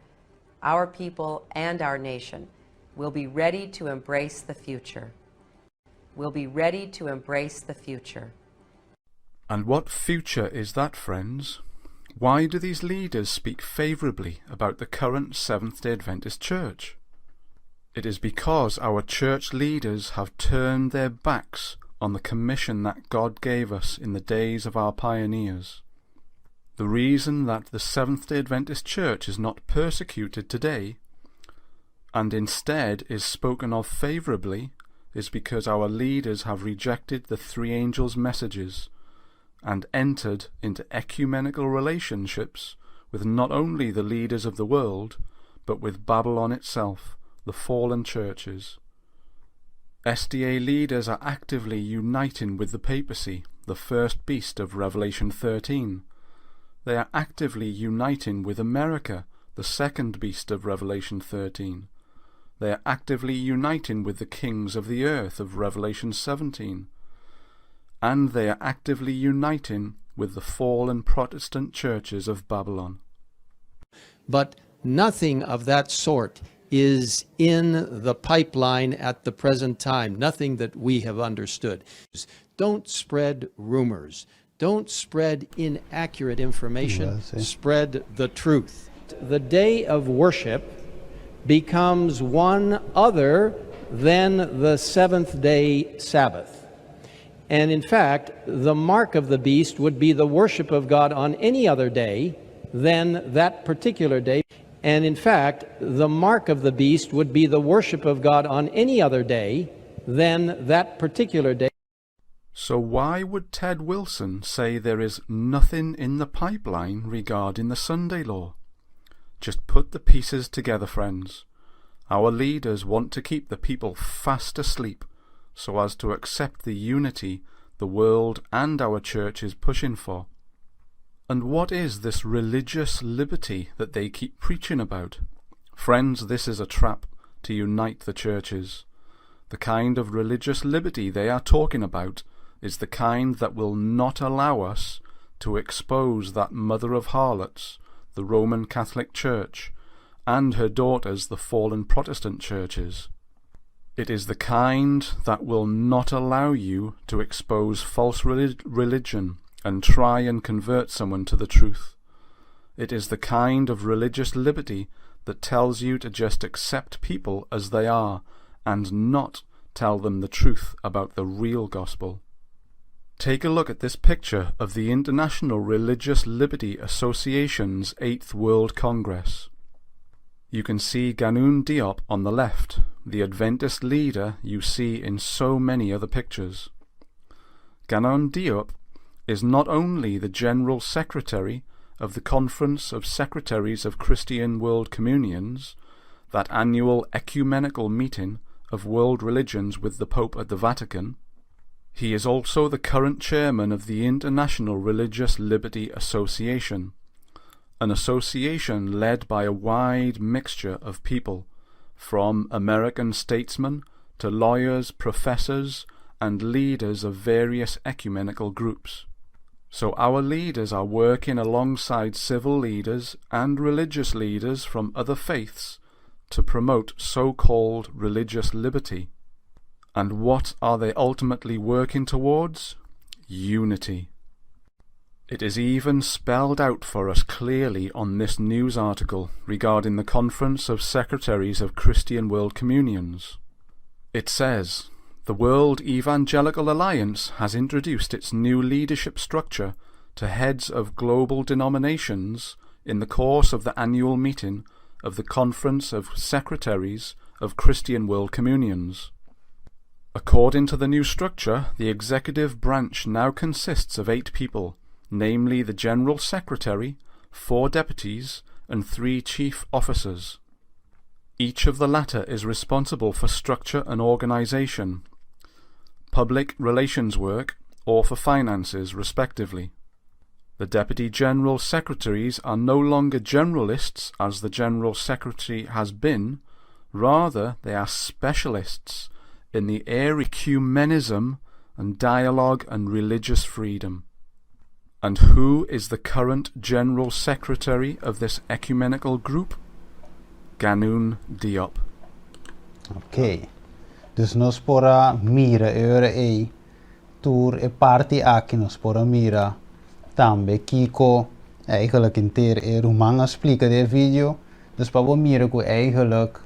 our people and our nation will be ready to embrace the future. We'll be ready to embrace the future. And what future is that, friends? Why do these leaders speak favourably about the current Seventh-day Adventist Church? It is because our church leaders have turned their backs on the commission that God gave us in the days of our pioneers. The reason that the Seventh-day Adventist Church is not persecuted today, and instead is spoken of favourably, is because our leaders have rejected the three angels' messages and entered into ecumenical relationships with not only the leaders of the world, but with Babylon itself, the fallen churches. SDA leaders are actively uniting with the papacy, the first beast of Revelation 13. They are actively uniting with America, the second beast of Revelation 13. They are actively uniting with the kings of the earth of Revelation 17. And they are actively uniting with the fallen Protestant churches of Babylon. But nothing of that sort is in the pipeline at the present time, nothing that we have understood. Don't spread rumors. Don't spread inaccurate information. Spread the truth. The day of worship becomes one other than the seventh-day Sabbath. And in fact, the mark of the beast would be the worship of God on any other day than that particular day. And in fact, the mark of the beast would be the worship of God on any other day than that particular day. So why would Ted Wilson say there is nothing in the pipeline regarding the Sunday law? Just put the pieces together, friends. Our leaders want to keep the people fast asleep so as to accept the unity the world and our church is pushing for. And what is this religious liberty that they keep preaching about? Friends, this is a trap to unite the churches. The kind of religious liberty they are talking about is the kind that will not allow us to expose that mother of harlots, the Roman Catholic Church, and her daughters, the fallen Protestant churches. It is the kind that will not allow you to expose false religion and try and convert someone to the truth. It is the kind of religious liberty that tells you to just accept people as they are and not tell them the truth about the real gospel. Take a look at this picture of the International Religious Liberty Association's 8th World Congress. You can see Ganoun Diop on the left, the Adventist leader you see in so many other pictures. Ganoun Diop is not only the General Secretary of the Conference of Secretaries of Christian World Communions, that annual ecumenical meeting of world religions with the Pope at the Vatican. He is also the current chairman of the International Religious Liberty Association, an association led by a wide mixture of people, from American statesmen to lawyers, professors, and leaders of various ecumenical groups. So our leaders are working alongside civil leaders and religious leaders from other faiths to promote so-called religious liberty. And what are they ultimately working towards? Unity. It is even spelled out for us clearly on this news article regarding the Conference of Secretaries of Christian World Communions. It says, the World Evangelical Alliance has introduced its new leadership structure to heads of global denominations in the course of the annual meeting of the Conference of Secretaries of Christian World Communions. According to the new structure, the executive branch now consists of 8 people, namely the General Secretary, 4 deputies, and 3 chief officers. Each of the latter is responsible for structure and organization, public relations work, or for finances, respectively. The Deputy General Secretaries are no longer generalists as the General Secretary has been, rather they are specialists in the area of ecumenism and dialogue and religious freedom. And who is the current General Secretary of this ecumenical group? Ganoun Diop. Okay. Dus nos pora mira eure tour e party aqui nos pora mira tambe Kiko eigenlijk inteer Roemanga explica de video. Dus pa mira ko eigenlijk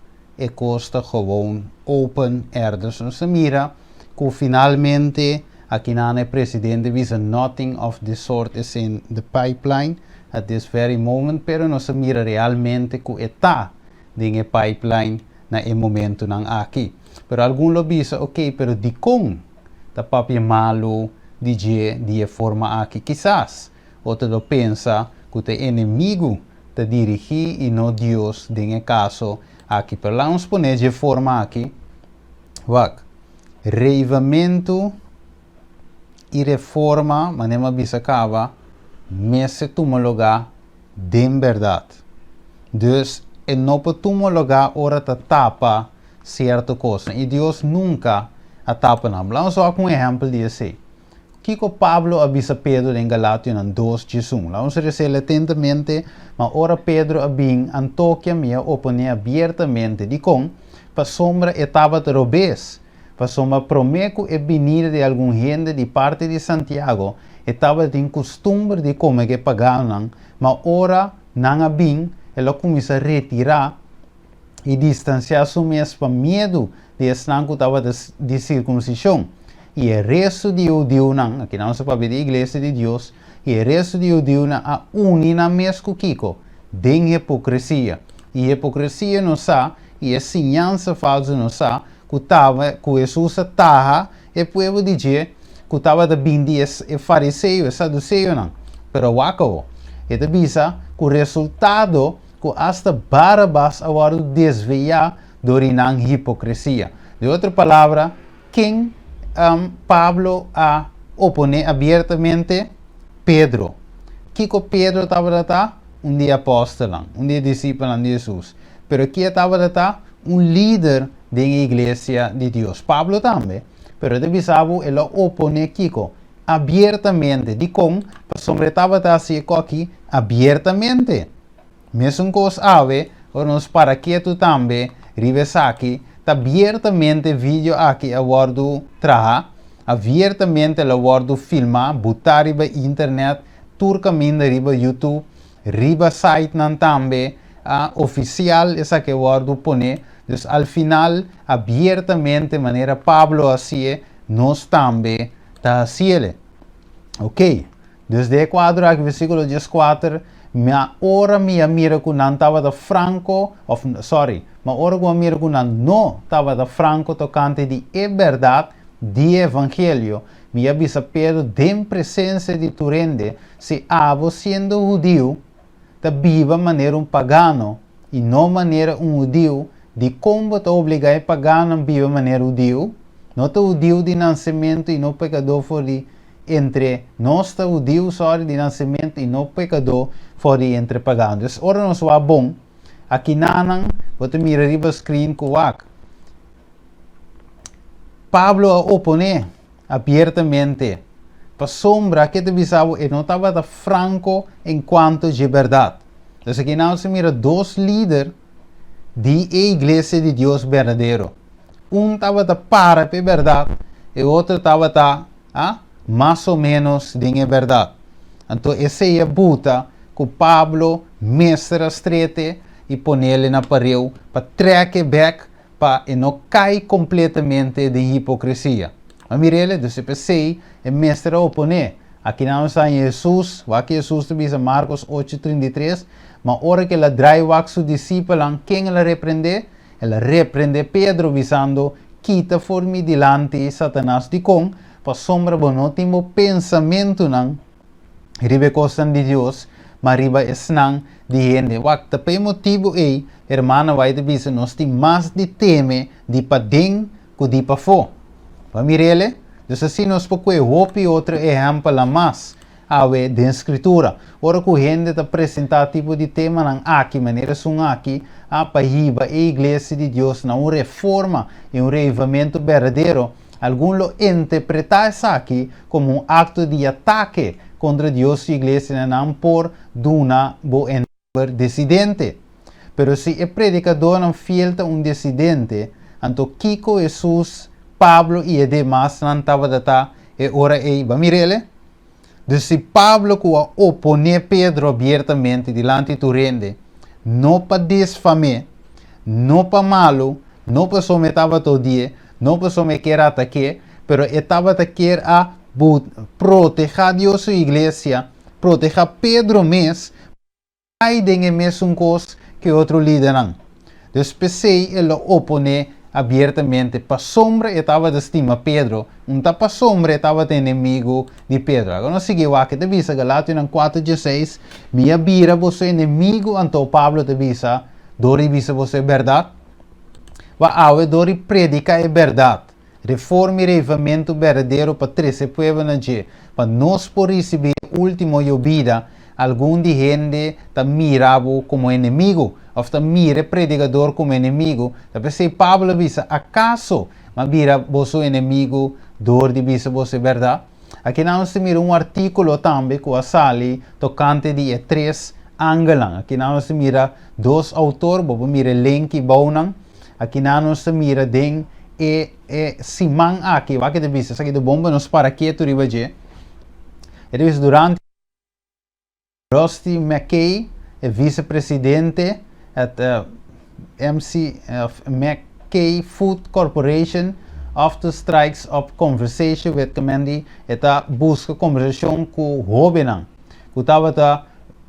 kosta gewoon open erders. Dus mira ko finalmente aqui na presidente visa nothing of this sort is in the pipeline at this very moment, pero nos mira realmente ko eta dinge pipeline na e momento ng aqui. Pero algum lo bisa, ok, pero di kung ta papi malo di forma aqui, quizás o te lo pensa que te inimigo te dirigi e no Dios dinge caso aqui. Pero lá vamos poner de forma aqui, wak, reivamento e reforma, manema bisa kava, messe tumologa den verdade. Dus e não pode tumologa ora ta tapa certa coisa. E Deus nunca a tapa não. Vamos só com um exemplo de assim. Kiko Pablo avisa Pedro em Galátia 2:1. Vamos receber atentamente, mas ora Pedro abin Antioquia minha opone abertamente de com para sombra etapa de robes. Para sombra promeco e venida de algum gente de parte de Santiago etapa de costume de como que pagaram, mas ora não abin ela começa a retirar e distanciar-se mesmo para medo de estar de circuncisão. E o resto de judeu, aqui não se pode ver a igreja de Deus, e o resto de judeu a unir na mesma Kiko, de hipocrisia. E hipocrisia não sabe, e a ensinança falsa não sabe, que Jesus está, e o povo diz, kutaba da bindi e fariseu e saduceu não. Pero wako. Ita bisa que o resultado que hasta Barabás agora desvia dorinang hipocrisia. De outra palavra, quem Pablo a opone abertamente? Pedro. Kiko Pedro estava dia apóstolo, dia discípulo de Jesus. Pero aqui estava líder da igreja de Deus. Pablo também. Pero de bisabo ele opone Kiko abertamente. De como sobre estava assim aqui abertamente. Mesmo coisa ave, ou nos para que tu também rives aqui, tá abertamente vídeo aqui a bordo traha, abertamente a bordo filmar, botar riba internet, turcaminda riba YouTube, riba site nan também, oficial essa que a bordo pone, dus al final abertamente maneira Pablo assim, nós também tá assim. Ok, desde quadro aqui versículo 14, ma ora mi mira ku nan tava da franco, ma ora ku mira ku nan no tava da franco tocante di verdade di evangelho, mi avisa Pedro dem presença de turende, se avo sendo judeu, da viva maneira pagano, e não maneira judeu, de como te obrigar a pagano viva maneira judeu, não te judeu de nascimento e não pecador for de entre nós o Deus de nascimento e não pecador fora entre paganos. Ora nós va bom. Aqui nanan, você mira riba screen kuwak. Pablo opone abertamente. Pa sombra que te bisavo e não estava da franco enquanto de verdade. Então aqui nós mira dois líderes de igreja de Deus verdadeiro. Estava da para pe verdade e outro estava mais ou menos de verdade. Então, essa é a buta que Pablo mestra estrete e põe ele na parede para track back para não cair completamente de hipocrisia. Mas mirele, você pensei, é mestra opone. Aqui não está em Jesus, aqui Jesus diz em Marcos 8:33, mas hora que ela drai o seu discípulo, quem ela repreende? Ela repreende Pedro, visando, quita for me dilante Satanás de com, para sombra bonotimo pensamento não ribe coisas de Deus, mas riba esnang de gente. Wakta pe motivo é, hermana vai de bisa nós tem mais de teme de padeng que de pa fo. Pamirele, dus assim nós pouco hopi outro exemplo a mais awe de escritura. Ora que gente ta apresentar tipo de tema nang aqui maneira sung aqui a pahiba a igreja de Deus na uma reforma e reavivamento verdadeiro. Alguns lo interpretam aqui como acto de ataque contra Deus e a igreja não por duna bo dissidente. Pero se o predicador não fielta dissidente, então Kiko, Jesus, Pablo e demais não estava data e ora ei bamirele. Dus se Pablo que opone Pedro abertamente diante do rende, não para desfame, não para malo, não para sometava todo dia, não para me querer atacar, pero estava a querer a proteger Deus e a igreja, proteger Pedro mesmo, aí tem mesmo coisa que outro líder não. Então, pensei, ele opone abertamente para sombra, estava de estima Pedro, para sombra, estava de inimigo de Pedro. Agora, nós seguimos aqui, te visa, Galátios 4:16, minha bira, você inimigo, então Pablo te visa, dori visa você verdade, vai dori predica é verdade. Reforma e reavivamento verdadeiro para 13 pueblos na dia. Para nós por receber último e vida, algum de gente está mirado como inimigo, ou está mira predicador como inimigo. Então, se Pablo visa, acaso, mas mira você inimigo, dor de visa você verdade? Aqui nós temos artículo também que a sali tocante de 3 ângulos. Aqui nós mira 2 autores, vamos mira link e bonang. Aqui nós mira den Simão aqui, vai que de vista, aqui do bomba nos para aqui tu riba je. Ele disse durante Rusty McKay, vice-presidente at McKay Food Corporation, after strikes of conversation with Kamandi, eta busca conversation com Hobenang. Kutawata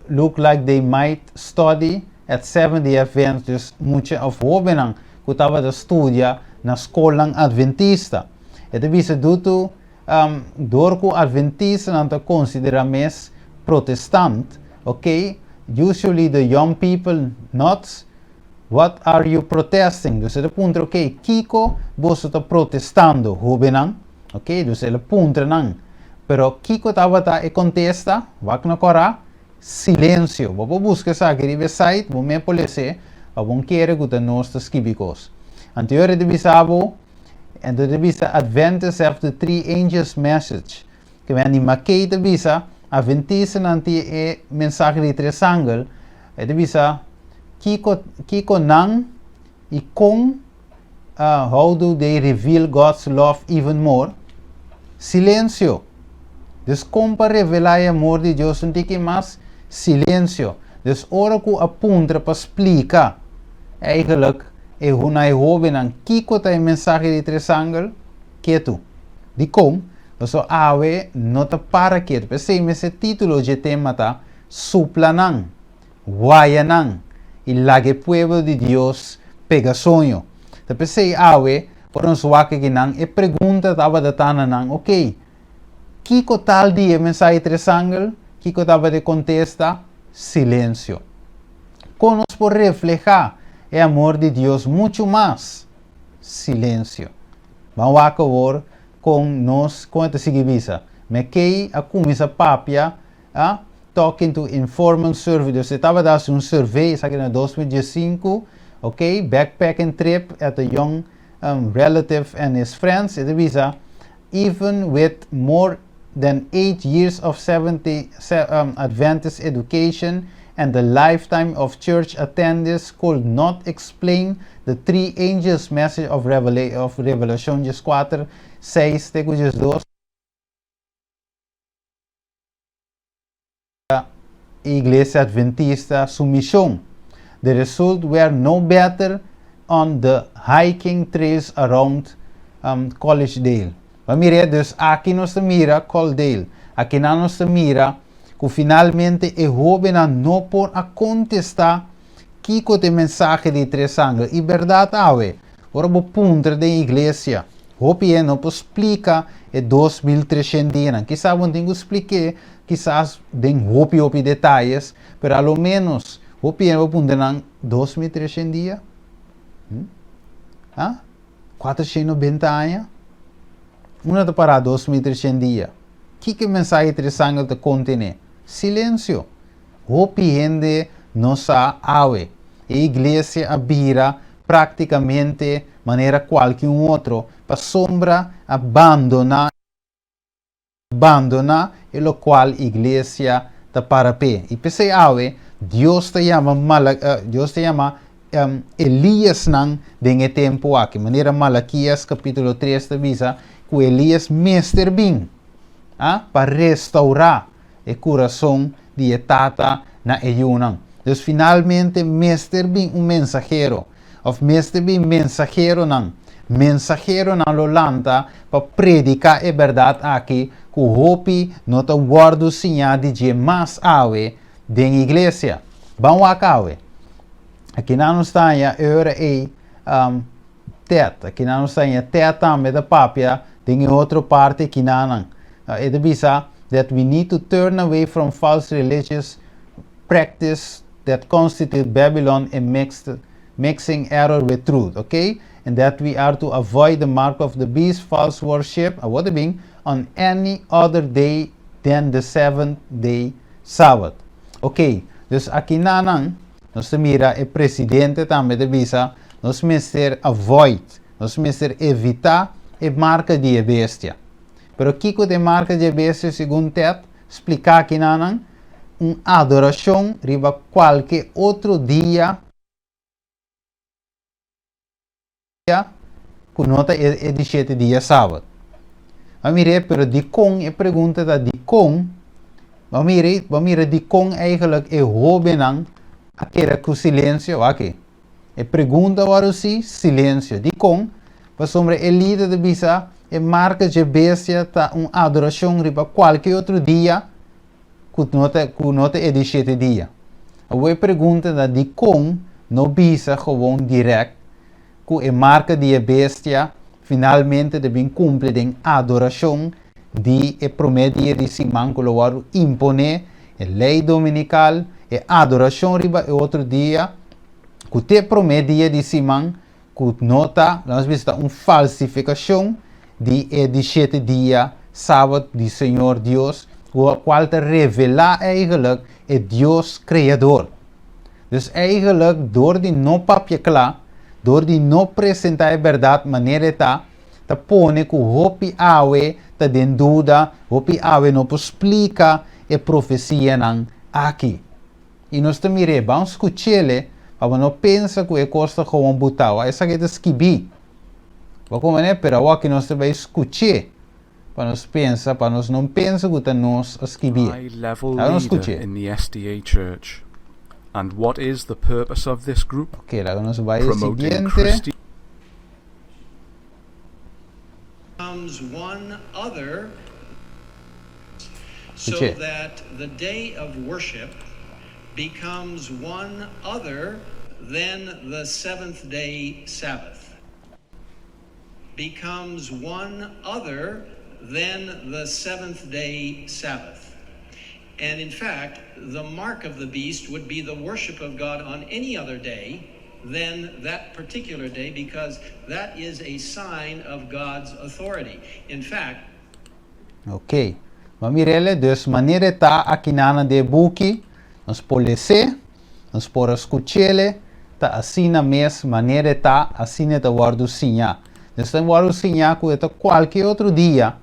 look like they might study at 70 Adventist, mucha of Hobenang, kutawata studia na skolang Adventista. Ito bisa duto door ku Adventist nanta considera mes protestant, okay? Usually the young people not. What are you protesting? Dus het punt, okay, Kiko boso ta protestando, hubenang, okay? Dus het punt nang. Pero Kiko tawata e contesta, wak na kora, silêncio. Vou buscar sa aqui no site, vou me polece, vou querer que nós te skibikos. Anterior de bisabo, en de bisa Adventist have the three angels message. Que when die makei de bisa, Adventist nanti e mensagem de tres angel, e de bisa Kiko nang e com how do they reveal God's love even more? Silêncio. Dus kom para revelar o amor de Deus, não tem que mais silêncio. Dus ora que apunta para explicar, eigenlijk, é hoe nai hoben aan Kiko ta mensagem de tres angel, que tu. Di kom, so awe nota para que, pensei esse título de tema ta suplanang, guayanang, e lage pueblo de Deus pega sonho. Então pensei awe, por uns wake que nang, e pergunta tava da tana nang, ok, Kiko tal dia mensagem de tres angel, Kiko tava de contesta, silêncio. Conos por reflejar o amor de Deus muito mais, silêncio. Vamos acabar com nós, com esta seguivisa. Me quei a comisa papia, talking to informal survey. Dus estava dando survey, isso aqui em 2015, ok? Backpacking trip at a young relative and his friends. It visa, even with more than 8 years of Adventist education and the lifetime of church attendance could not explain the three angels message of Revelation 4, 6, 2. Iglesia Adventista submission. The result were no better on the hiking trails around Collegedale. Mire, dus aqui nós mira Collegedale. Aqui nós mira que finalmente é jovem não por a contestar Kiko de mensagem de tres anglos. E verdade, awe, ora o ponto da igreja. Hope não explica e 2300 dias. Quizás não tenho explicar, quizás den hope detalhes, pero ao menos hope não ponto na 2300 dias. 490 anos. Una de para 2300 dias. Que mensagem de tres anglos te contém? Silêncio. Hope gente não sa awe. A igreja abira praticamente maneira qualquer outro para sombra abandona e lo qual igreja ta para pé. E pensei awe, Deus te chama Elias nang den tempo aqui. Maneira Malaquias capítulo 3 te visa que Elias mestre bem, para restaurar o coração de tata na Eyunang. Dus finalmente mestre bem mensajero, of mestre bem mensajero nang Lolanda para predicar a verdade aqui, que o hopi não te guarda o sinal de mais awe den igreja. Vamos acabe. Aqui não está a hora tet, aqui não está a tet também da papia, tem outra parte que não. É de bisa that we need to turn away from false religious practice that constitute Babylon and mixing error with truth, okay? And that we are to avoid the mark of the beast, false worship, on any other day than the seventh day Sabbath. Okay, dus aqui nanang, nós mira o presidente também de bisa, nós mister avoid, nós mister evitar a marca de bestia. Pero Kiko de marca de bestia, segundo Ted, explicar aqui nanang, adoração riba qualquer outro dia que nota é de 7 dias sábado. Vamos pero de com é pergunta da de com, vamos de com eigenlijk é hobenang aquele com silêncio aqui. É pergunta agora sim silêncio de com, para sombra é líder de bisa é marca de bestia tá adoração riba qualquer outro dia que nota é de 7 dias. A pergunta da de com não bisa gewoon direct que a marca de bestia finalmente deve cumprir em adoração di e promedia di Simão que lo impone a lei dominical e adoração riba e outro dia que te promedia de Simão que nota nós vista falsificação de 17 dia sábado de Senhor Deus o qual te revela eigenlijk é Deus criador. Dus eigenlijk door die no papje klaar, door die no apresentar a verdade maneira tá pone que o hopi awe ta den duda, hopi awe no explica a profecia nan aqui. E nós também vamos escutar, mas não pensa que é costa gewoon butawa, essa que é esquibi. Como é, pero aqui nós vai escutar, para nós pensa, para nós não pensa que nós esquibi. High level leader in the SDA Church. And what is the purpose of this group? Okay, lá nós vai Promoting Christianity. Comes one other, so that the day of worship becomes one other than the seventh day Sabbath. Becomes one other than the seventh day Sabbath. And in fact, the mark of the beast would be the worship of God on any other day than that particular day, because that is a sign of God's authority. In fact, ok, mamirele dus maneira tá aqui na de buki, nós polece, nós por escuchele, tá assim na mes maneira tá assim tá guardo sinha. Dus tá guardo sinha que é qualquer outro dia,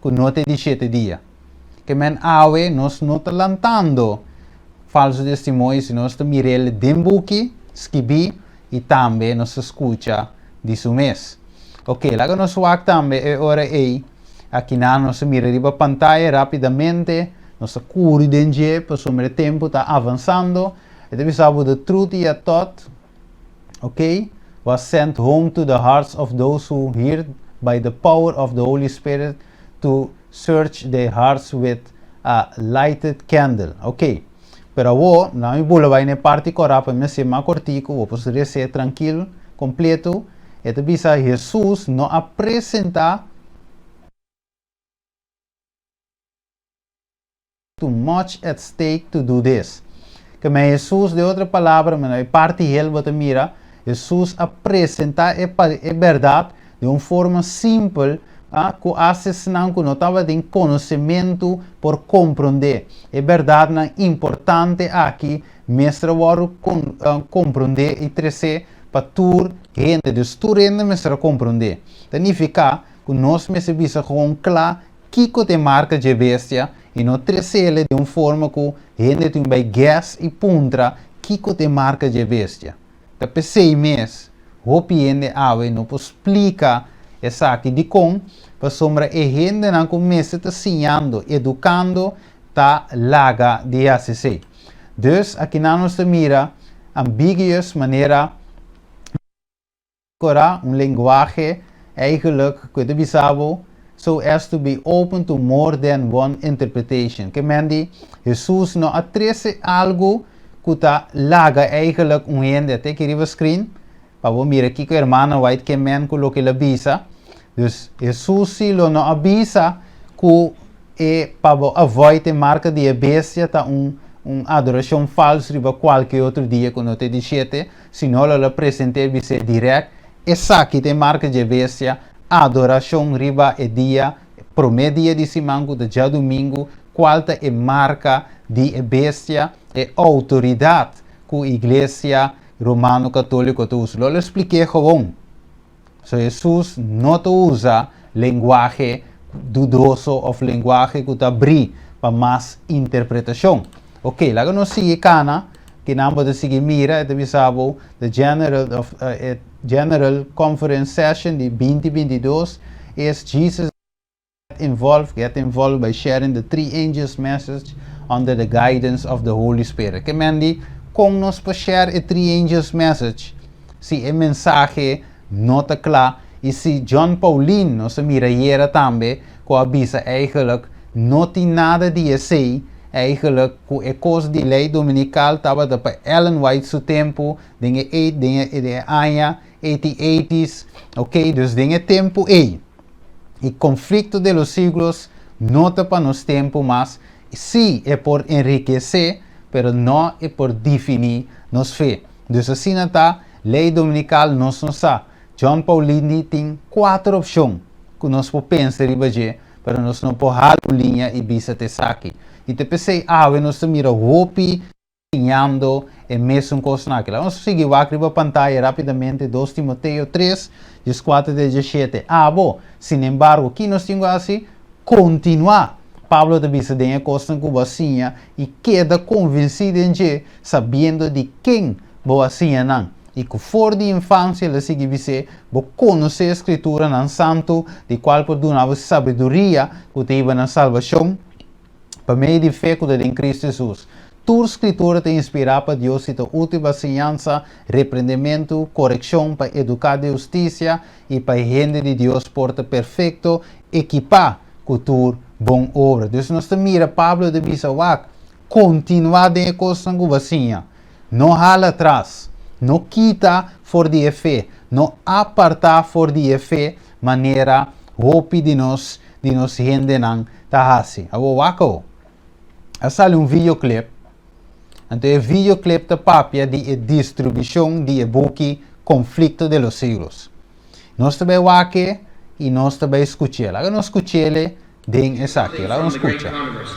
que não te 17 dia. Que men awe nós não tá lantando falso testemunho, se nós tá mirele dembuki, skibi e também nós escuta disso mês. Ok, lá que nós vamos também é hora aí, aqui na nossa mira riba pantalla rapidamente, nossa cura de para o tempo está avançando, e deve saber the truth e a thought, ok, was sent home to the hearts of those who hear by the power of the Holy Spirit to search their hearts with a lighted candle, ok. Pero vou, na minha bula vai na parte correta para me ser mais cortico, vou poder ser tranquilo, completo, e também Jesus não apresentar too much at stake to do this. Que mas Jesus, de outra palavra, na parte ele você mira, Jesus apresentar a verdade de uma forma simples, que às não estava de conhecimento por compreender. É verdade, não importante aqui, mestre compreender e trazer para tu gente, de tu gente, mestre compreender. Significa que nós recebemos com claro que te marca de bestia e não trazer de uma forma que gente tem bem gas e puntra que te marca de bestia. Então, pensei mesmo, o piende ave não explica essa aqui de com, para sombra e gente não começa a ensinando, educando, tá laga de ACC. Dus, aqui na nossa mira, ambiguous maneira, linguagem, eigenlijk, que te bisabo, so as to be open to more than one interpretation. Que mendi, Jesus não atrese algo que tá laga eigenlijk gente, até que riba screen, para você mirar aqui que a irmã white que men coloque a visa. Dus Jesus se não avisa que é para avoid a marca de bestia tá adoração falsa riba qualquer outro dia que não te dissete, senão ela apresenta você direto, essa que tem marca de bestia, adoração riba e dia, promedia de simango de já domingo, qual é marca de bestia e autoridade que a igreja romano católica usa. Eu expliquei gewoon. So Jesus não usa linguagem dudoso ou linguagem que abre para mais interpretação. Ok, lá que nós seguimos cana, que não pode seguir mira, deve saber the General Conference Session de 2022 is Jesus get involved by sharing the three angels message under the guidance of the Holy Spirit. Que mendi com nós para share a three angels message, se a mensagem nota claro, e se John Pauline nossa miraieira também, que avisa eigenlijk não tem nada de sei, eigenlijk que a coisa de lei dominical estava para Ellen White seu tempo, dinge 80s, ok, dus dinge tempo aí. E conflito de los siglos nota para nos tempo, mas sim é por enriquecer, pero não é por definir nos fé. Dus assim está, lei dominical nós não sabe. John Paulini tem 4 opções que nós podemos pensar e bater, para nós não podemos dar linha e bisa te saque. E te pensei, nós mira hopi, ensinando e mesmo coisa naquela. Vamos seguir o acri para pantalla rapidamente, 2 Timoteo 3, 4 de 17. Sin embargo, aqui nós temos assim, continuar. Pablo te bisa de coisa com vacinha e queda convencido em que, sabendo de quem boa vacinha não. E que for de infância, ele sigue dizer, vou conhecer a escritura não santo, de qual por donava sabedoria, que te iba na salvação, para meio de fé que em Cristo Jesus. Tua escritura te inspira para Deus e te útil para ensinança, repreendimento, correção, para educar de justiça e para a gente de Deus porta perfeito, equipar cultura, bom obra. Deus nós te mira, Pablo de Bisawak, continuar de coisa com vacinha, não hala atrás, não quita for de fé, não apartar for de fé, maneira, hope de nós gente não tá assim. Wako, sale videoclip. Então, o videoclip da papia de distribuição de book Conflicto de los Siglos. Nós também wake e nós também escuchamos. Agora nós escuchamos den exacto. Agora nós escuchamos.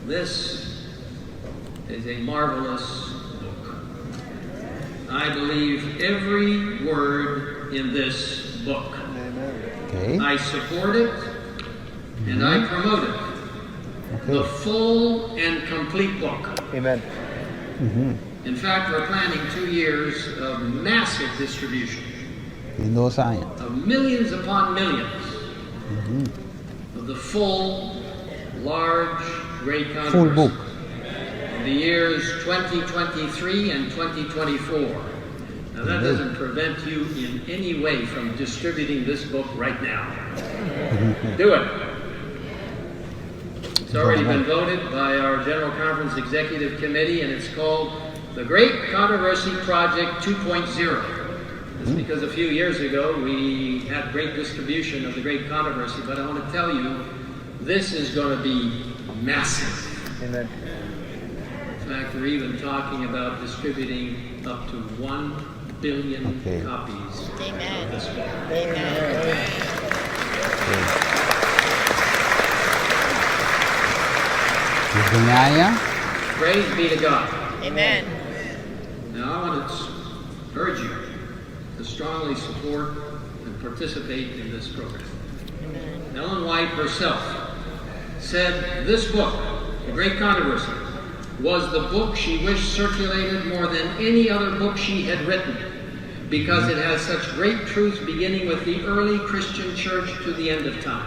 This is a marvelous book. I believe every word in this book. Okay. I support it and I promote it. The full and complete book. Amen. In fact, we're planning 2 years of massive distribution. In 2 años. Of millions upon millions. Of the full, large, great controversy. Full book. The years 2023 and 2024. Now that doesn't prevent you in any way from distributing this book right now. Do it. It's already been voted by our General Conference Executive Committee, and it's called the Great Controversy Project 2.0. It's because a few years ago we had great distribution of the Great Controversy, but I want to tell you, this is going to be massive. Amen. In fact, we're even talking about distributing up to 1 billion copies of this book. Praise be to God. Amen. Now I want to urge you to strongly support and participate in this program. Ellen White herself said this book, The Great Controversy, was the book she wished circulated more than any other book she had written, because it has such great truths beginning with the early Christian church to the end of time.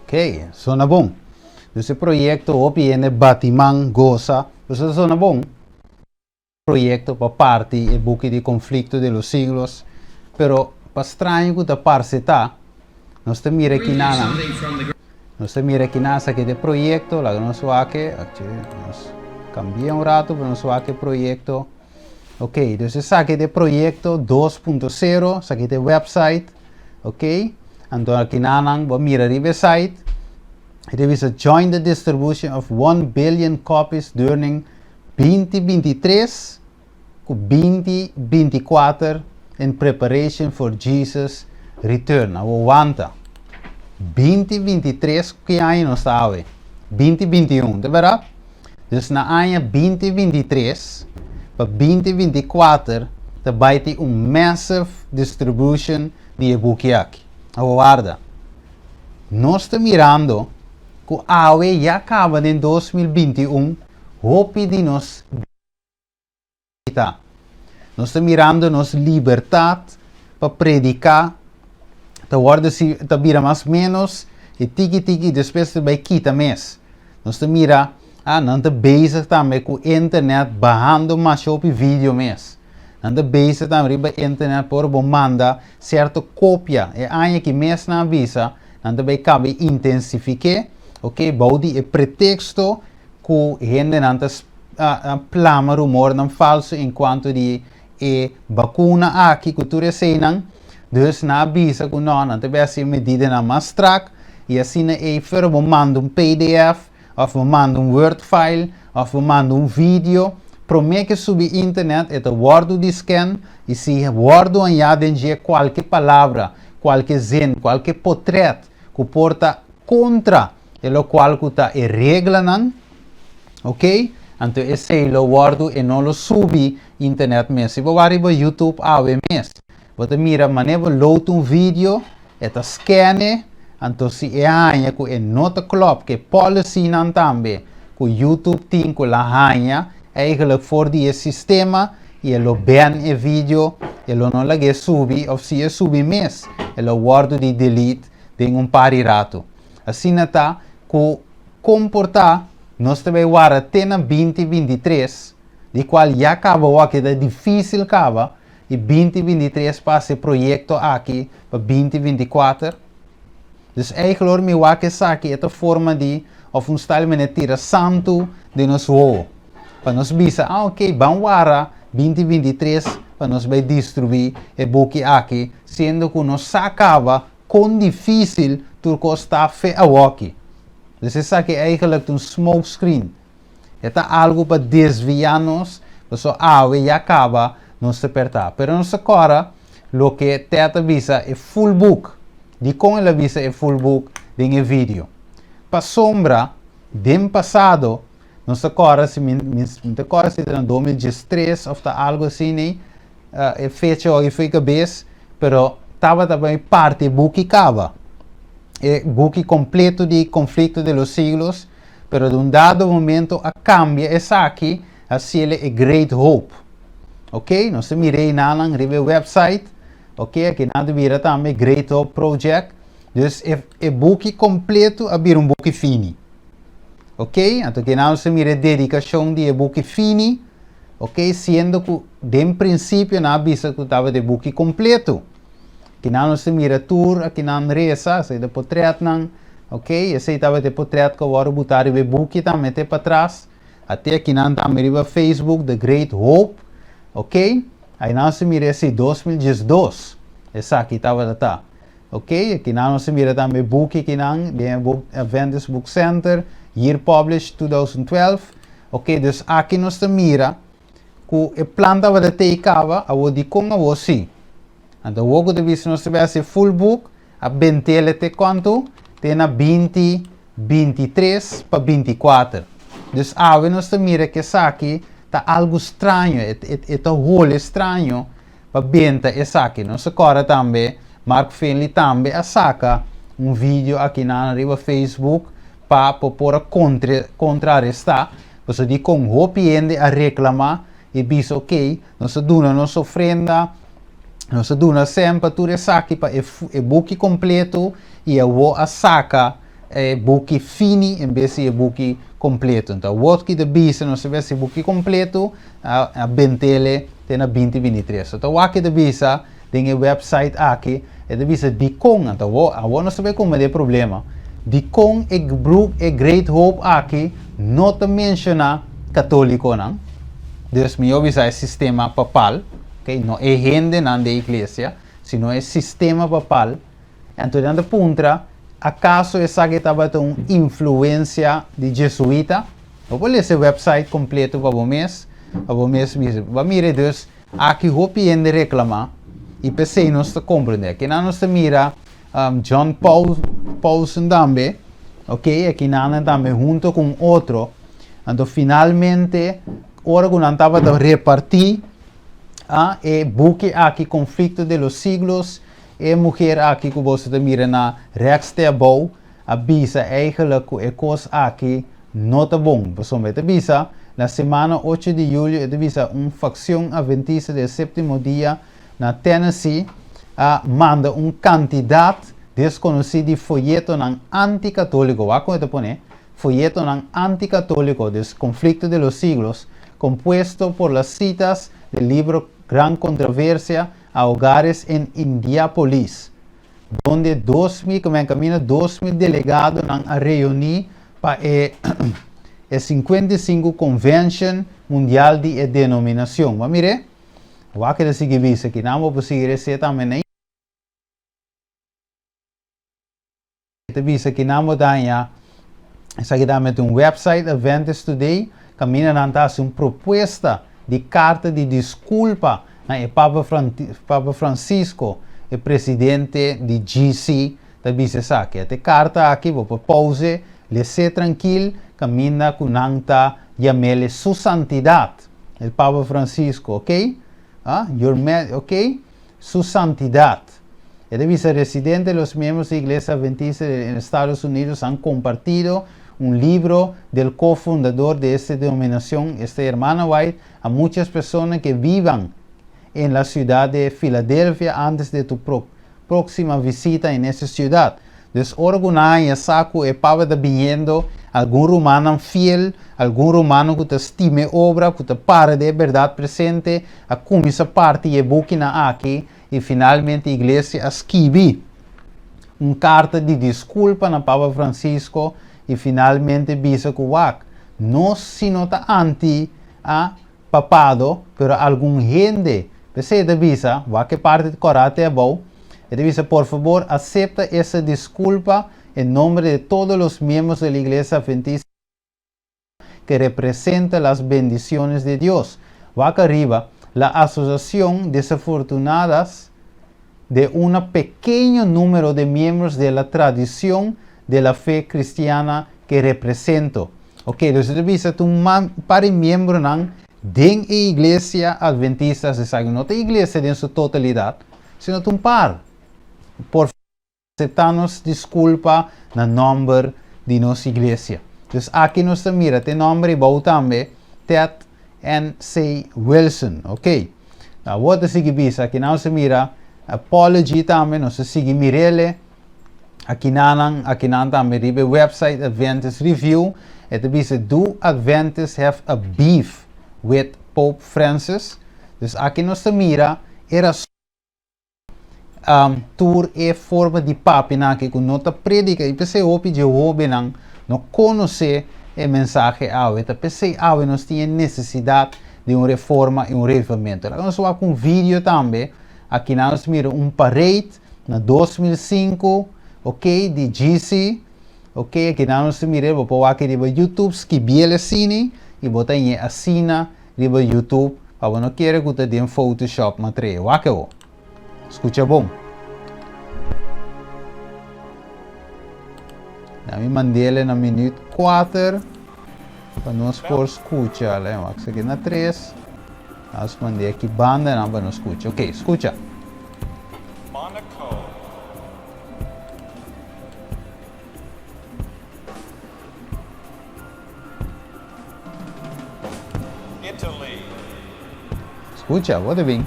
Ok, suena bom. Esse projeto OPN Batimang Goza, isso suena bom. Projeto para parte e buque de conflito de los siglos, pero para estranho que da parte tá, nós te mira aqui na, nós te mira aqui na que de projeto, lá nós aqui, nós cambiamos rato, pero nós aqui projeto. Ok, então saque de projeto 2.0, saque de website, ok? Então aqui na vamos mirar o website. It is a join the distribution of 1 billion copies during 2023 to 2024 in preparation for Jesus' return. Aguanta. 2023, que ano nós está hoje? 2021, de verdade? Dus na ano 2023 para 2024 vai ter massive distribution de e-book aqui. Aguarda. Nós estamos mirando que a AWE já acaba em 2021, hope de nós nós estamos mirando nossa liberdade para predicar, tá vira mais menos, e tiki depois vai quitar mais. Nós estamos mirando, não está bezig também com a internet, barrando mais sobre vídeo mais. Não está bezig também com a internet por mandar certa cópia, e aí que mais na visa, não está bem cabe intensificar. Ok, baudi é pretexto que gente não está plama rumor não falso enquanto de vacuna aqui que tu recebem, dus na avisa que não tem assim medida na mais track e assim even we manda PDF, of we manda Word file, of we manda vídeo, promete subir internet, et wordo de scan, e se wordo añade qualquer palavra, qualquer zen, qualquer portrait, que porta contra, o qual que está regla nan, ok? Então esse lo wordo e não lo subi internet mesmo. Se você arriba YouTube ave mesmo, você mira maneira load vídeo, eta scanne, então se é hanha que é nota klop que policy nan também, que YouTube tem que la hanha, eigenlijk voor die sistema, e lo ban e vídeo, e lo não lage subi, of se é subi mes, e lo wordo de delete, tem pari rato. Assim tá, que comportar, nós também agora tena 2023, de qual já acaba o que é difícil acaba, e 2023 passa o projeto aqui para 2024. Dus eigenlijk me wa que saque esta forma de of style tira santo de nos wo. Para nos bisa, ok, vamos agora 2023 para nos vai distribuir e book aqui, sendo que nos acaba com difícil turco está fe a aqui. Dus isso aqui é eigenlijk um smoke screen. É algo para desviar-nos, para e acaba nos apertar. Pero nos agora, lo que teta visa é full book. De com ela visa é full book de vídeo. Para sombra, dem passado, nos agora, se me agora se em 2013 ou algo assim, né? É fecha ou foi cabeça, pero estava também parte book acaba. É book completo de conflito de los siglos, pero de dado momento a cambia essa aqui, assim ele é Great Hope. Ok? Nós mirei na website, ok? Aqui nada vira também Great Hope Project. Dus é book completo a vir book fini. Ok? Então que nós mira dedicação de book fini, ok? Sendo que de princípio na avisa que estava de book completo. Que nós mira tour, aqui na reza, se de portrait nan, ok? Esse estava de portrait que agora botar o book também para trás. Até aqui na também Facebook, The Great Hope, ok? Aí nós mira esse 2012, essa aqui estava tá. Ok? Aqui nós mira também book aqui na Adventist Book Center, year published 2012. Ok? Dus aqui nós mira que a planta vai ter cava, a o de com a o sim. Então o que deve ser nós tivesse full book, a bentele te quanto? Tem na 20, 23 para 24. Dus nós mira que essa aqui tá algo estranho, é rolo estranho para benta essa aqui. Nós agora também Mark Finley também a saca vídeo aqui na Facebook para pôr contrarrestar, você de com hopiende a reclamar e diz ok, nós duna nossa ofrenda, nós duna sempre tudo essa aqui para o book completo e eu a saca book fini em vez de book completo. Então, o que de bisa nós tivesse book completo a bentele tem na 2023. Então, o que de bisa tem o website aqui é de bisa de com. Então, agora nós sabemos como é o problema. De com é Great Hope aqui não te menciona católico não. Dus me obisa é sistema papal, ok? Não é gente não da igreja, sino é sistema papal. Então, dentro da punta acaso essa que estava com influência de jesuíta? Eu vou ler esse website completo para vocês. Vamos mirar dus aqui o que ele reclama e pensei nós te compreender. Aqui nós mira John Paulson também, ok? Aqui nós também junto com outro. Então finalmente ora que nós estava a repartir e buque aqui conflito de los siglos. E mulher aqui que você mira na Rijkstabouw, avisa eigenlijk que a coisa aqui não está bom. Pessoalmente avisa, na semana 8 de julho, avisa facção adventista do sétimo dia na Tennessee, manda candidato desconhecido de folheto anticatólico. Vá com isso, folheto anticatólico dos conflictos de los siglos, compuesto por las citas del libro Gran Controversia a hogares en Indiapolis, donde 2000 delegados han reunido para el 55 Convention Mundial de Denominación. ¿Va mire? Va que decir dice que no vamos a seguir ese también te visa que na modanya, sa kita met un website Adventist Today, camina nantas uma proposta de carta de desculpa na Papa Francisco, o presidente de GC, da visa sa que te carta aqui vou pause, le se tranquil, camina com nanta llamele su santidad, el Papa Francisco, ok? Ok? Su santidad. El vicepresidente y los miembros de la Iglesia Adventista en Estados Unidos han compartido un libro del cofundador de esta denominación, este hermano White, a muchas personas que vivan en la ciudad de Filadelfia antes de tu próxima visita en esa ciudad. Entonces, orgullo saco e pava de viendo algún romano fiel, algún romano que te estime obra, que te pare de verdad presente, a como esa parte e buquina aquí, e finalmente a igreja escrevi uma carta de desculpa na Papa Francisco, e finalmente bisa que não se nota anti a papado, pero algum gente, precisa visa, que parte de corate é bom, e dice, por favor, acepta esa disculpa en nombre de todos los miembros de la Iglesia Adventista que representa las bendiciones de Dios. Va acá arriba, la asociación desafortunadas de un pequeño número de miembros de la tradición de la fe cristiana que represento. Ok, entonces dice, tu para miembro de la Iglesia Adventista, no de iglesia en su totalidad, sino un par. Por favor, aceptamos disculpa na nombre de nossa igreja. Então, aqui nós mira, tem nome bom também, Ted N.C. Wilson, ok? Now, what is it? Aqui nós mira, apology também, nós sigue mirele, aqui nan também ribe website Adventist Review, e diz, do Adventists have a beef with Pope Francis? Então, aqui nós mira, era tour e forma de papina que com nota predica e pensei opi de não conhece o mensagem ao eta pensei ao nós tinha necessidade de uma reforma e um revivamento. Nós vamos com um vídeo também aqui nós mira parade na 2005, ok, de GC, ok, aqui nós mira vou pôr aqui no YouTube que biele cine e botar em assina no YouTube para não querer que te dê Photoshop material, ok? Escucha bom. Eu mandei na minuto 4 para nós por escutar. Vamos aqui na 3. Nós mandei aqui banda para nós escutar. Ok, escucha. Monaco. Italy. Escucha, pode vir.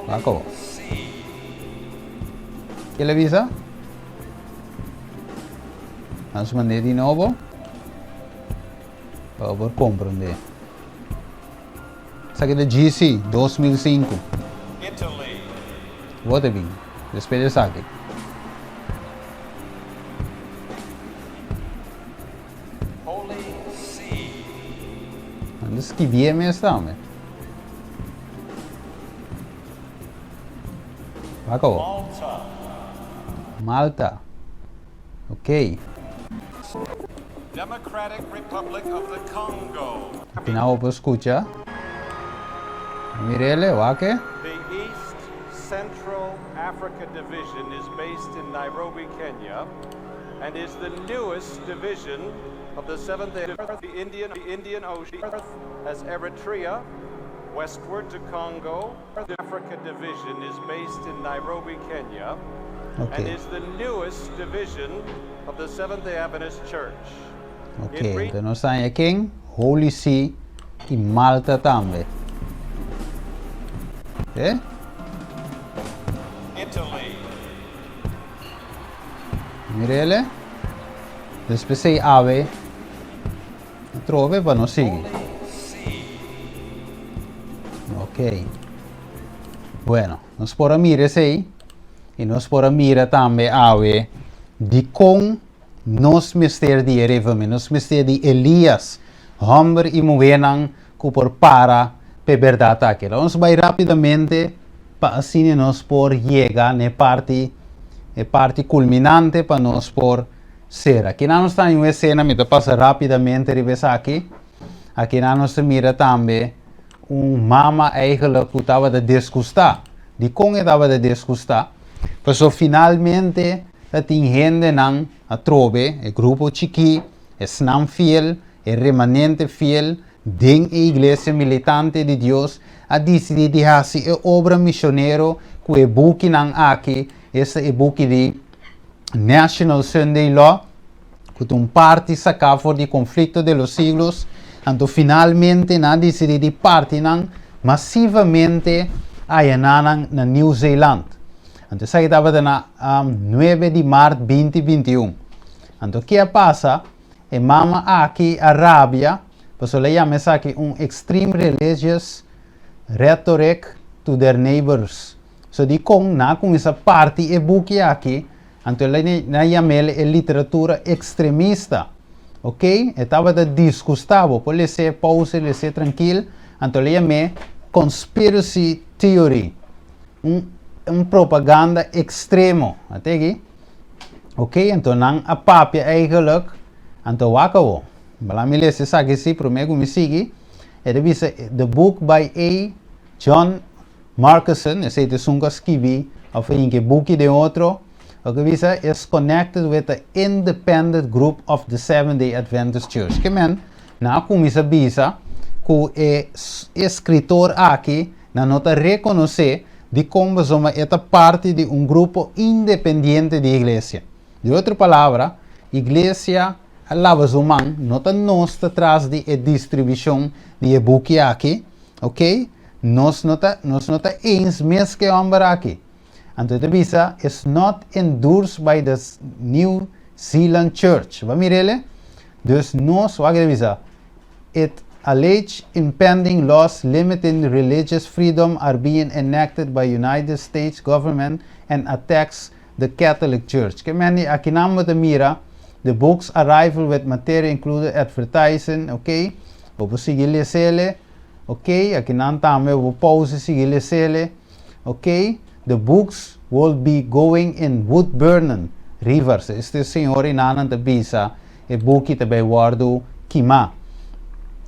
Acabou. ¿Qué le avisa? Vamos a mandar de nuevo para poder comprender. Saque de GC 2005. Italy. Vote bien. Espere saque. Holy See. Antes que bien me está, hombre. Acabou. Malta. Ok. Democratic Republic of the Congo. Final para escuchar. Mirele, wake. The East Central Africa Division is based in Nairobi, Kenya, and is the newest division of the Seventh Day Adventist. The Indian Ocean as Eritrea, westward to Congo. The Africa Division is based in Nairobi, Kenya, and is the newest division of the Seventh-day Adventist Church. Ok, então nós estamos aqui em Holy See e Malta também. Ok? Italy. Mirele. Depois sei ave. Trove para nós seguir. Ok. Bueno, nós podemos mirar aí. E nós podemos mirar também ave de com nos mistério de Erevame, nos mistério de Elias, homem e mulher que por para a verdade aqui. Vamos vai rapidamente para assim nós por llegar na parte culminante para nós por ser. Aqui nós estamos em uma cena, me passa rapidamente revesa aqui. Aqui nós mira também mama eigenlijk que estava a desgustar. De como estava a desgustar. Mas finalmente tem gente não a trove, o grupo chiqui, snam fiel, o remanente fiel, den a igreja militante de Deus, a decidir de fazer a obra missionário que é buque não aqui, esse é buque de National Sunday Law, que parte sacar for de conflito de los siglos, então finalmente na decidir de parte não massivamente aí na New Zealand. Então isso estava na 9 de março 2021. Então o que passa? É mama aqui Arábia, pues le llama aqui extreme religious rhetoric to their neighbors. So di com essa parte e buque aqui, então ele llama literatura extremista. Ok? Estava disgustado, por ele ser pause, ele ser tranquilo, então ele llama conspiracy theory. Propaganda extremo. Até aqui? Ok? Então a papia eigenlijk, então acabou. Bala me lese sa que si promego me sigue. The book by A. John Markuson, esse é um escrevi, of em que book de outro, o que visa is connected with the independent group of the Seventh-day Adventist Church. Que men, na comisa visa, que é escritor aqui, na nota reconhecer de como somos esta parte de grupo independente de igreja. De outra palavra, igreja lava zuman, nota nós atrás de distribuição de e-book aqui, ok? Nós nota eens mês que ambra aqui. Então, a visa is not endorsed by the New Zealand Church. Vamos mirele? Dus nós, o que visa? It alleged impending laws limiting religious freedom are being enacted by United States government and attacks the Catholic Church. Que meni aqui namo de mira, the book's arrival with material included advertising, okay? Vou seguir lesele, okay? Aqui não tamo, vou pause seguir lesele, okay? The books will be going in Woodburn Rivers. Este senhor inanan de bisa, e book te bij wardo kima.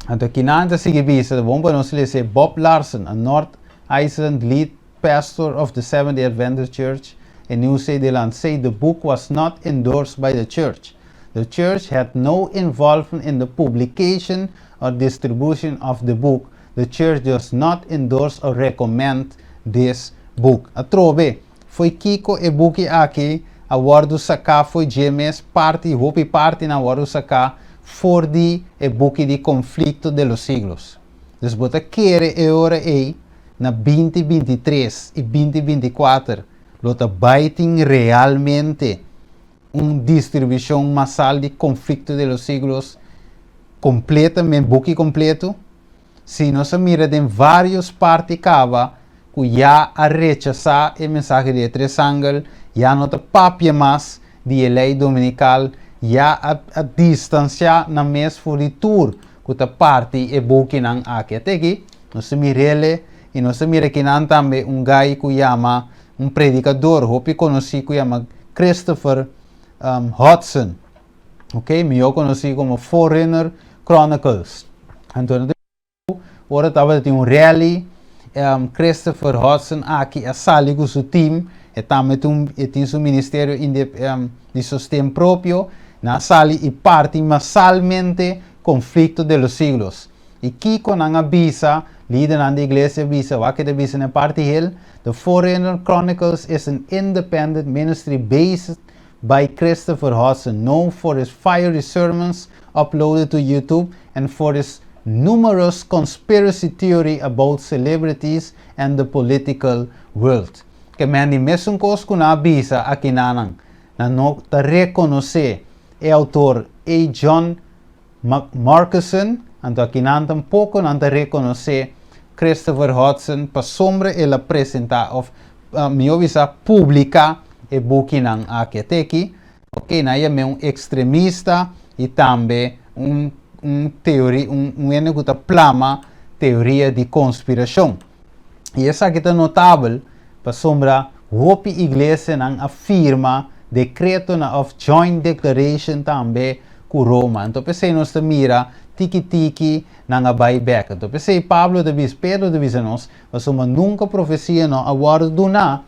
En de kinan te sige bisa, de womba nos lese Bob Larson, a North Iceland lead pastor of the Seventh-day Adventist Church in New Zealand, say the book was not endorsed by the church. The church had no involvement in the publication or distribution of the book. The church does not endorse or recommend this book. A trove, foi Kiko e book aqui, a wardo saka foi GMS parte, hopi parte na wardo saka, for di e book di conflito de los siglos. Dus bota kere e ora e, na 2023 e 2024, lota biting realmente distribuição massal de conflito de los siglos completamente, book completo. Se nós mira em vários partes cava, que já a rechazar o mensagem de Tres Ángeles, já não te papia mais de lei dominical, já a distanciar na mês futuro, que a parte e book não aqui. Até aqui, nós mirele e nós mira que não também gai que chama predicador, hopi conheci que chama Christopher Hodgson, ok? Eu conheci como Foreigner Chronicles. Então, agora estava de rally, Christopher Hodgson aqui a sali com seu time, e também tem seu ministério de sustento próprio, na sali e parte massalmente conflito de los siglos. E aqui quando a visa, líder da igreja visa, o que a visa na parte dele, The Foreigner Chronicles is an independent ministry based by Christopher Hodgson, known for his fiery sermons uploaded to YouTube and for his numerous conspiracy theory about celebrities and the political world. Que men die mesmo coisa que na bisa aqui na nota reconhecer o autor A. John Markuson, então aqui não tampouco não reconhecer Christopher Hodgson para sombra ele apresentar of meu visa publicar e book não aqui até aqui, ok? Na é extremista e também teoria, ene que plama teoria de conspiração. E essa aqui é notável, para sombra hopi iglesia nang afirma decreto na of joint declaration também com Roma. Então pensei nós mira tiki nang abay back. Então pensei Pablo de bis Pedro de bis nós, mas uma nunca profecia no agora do na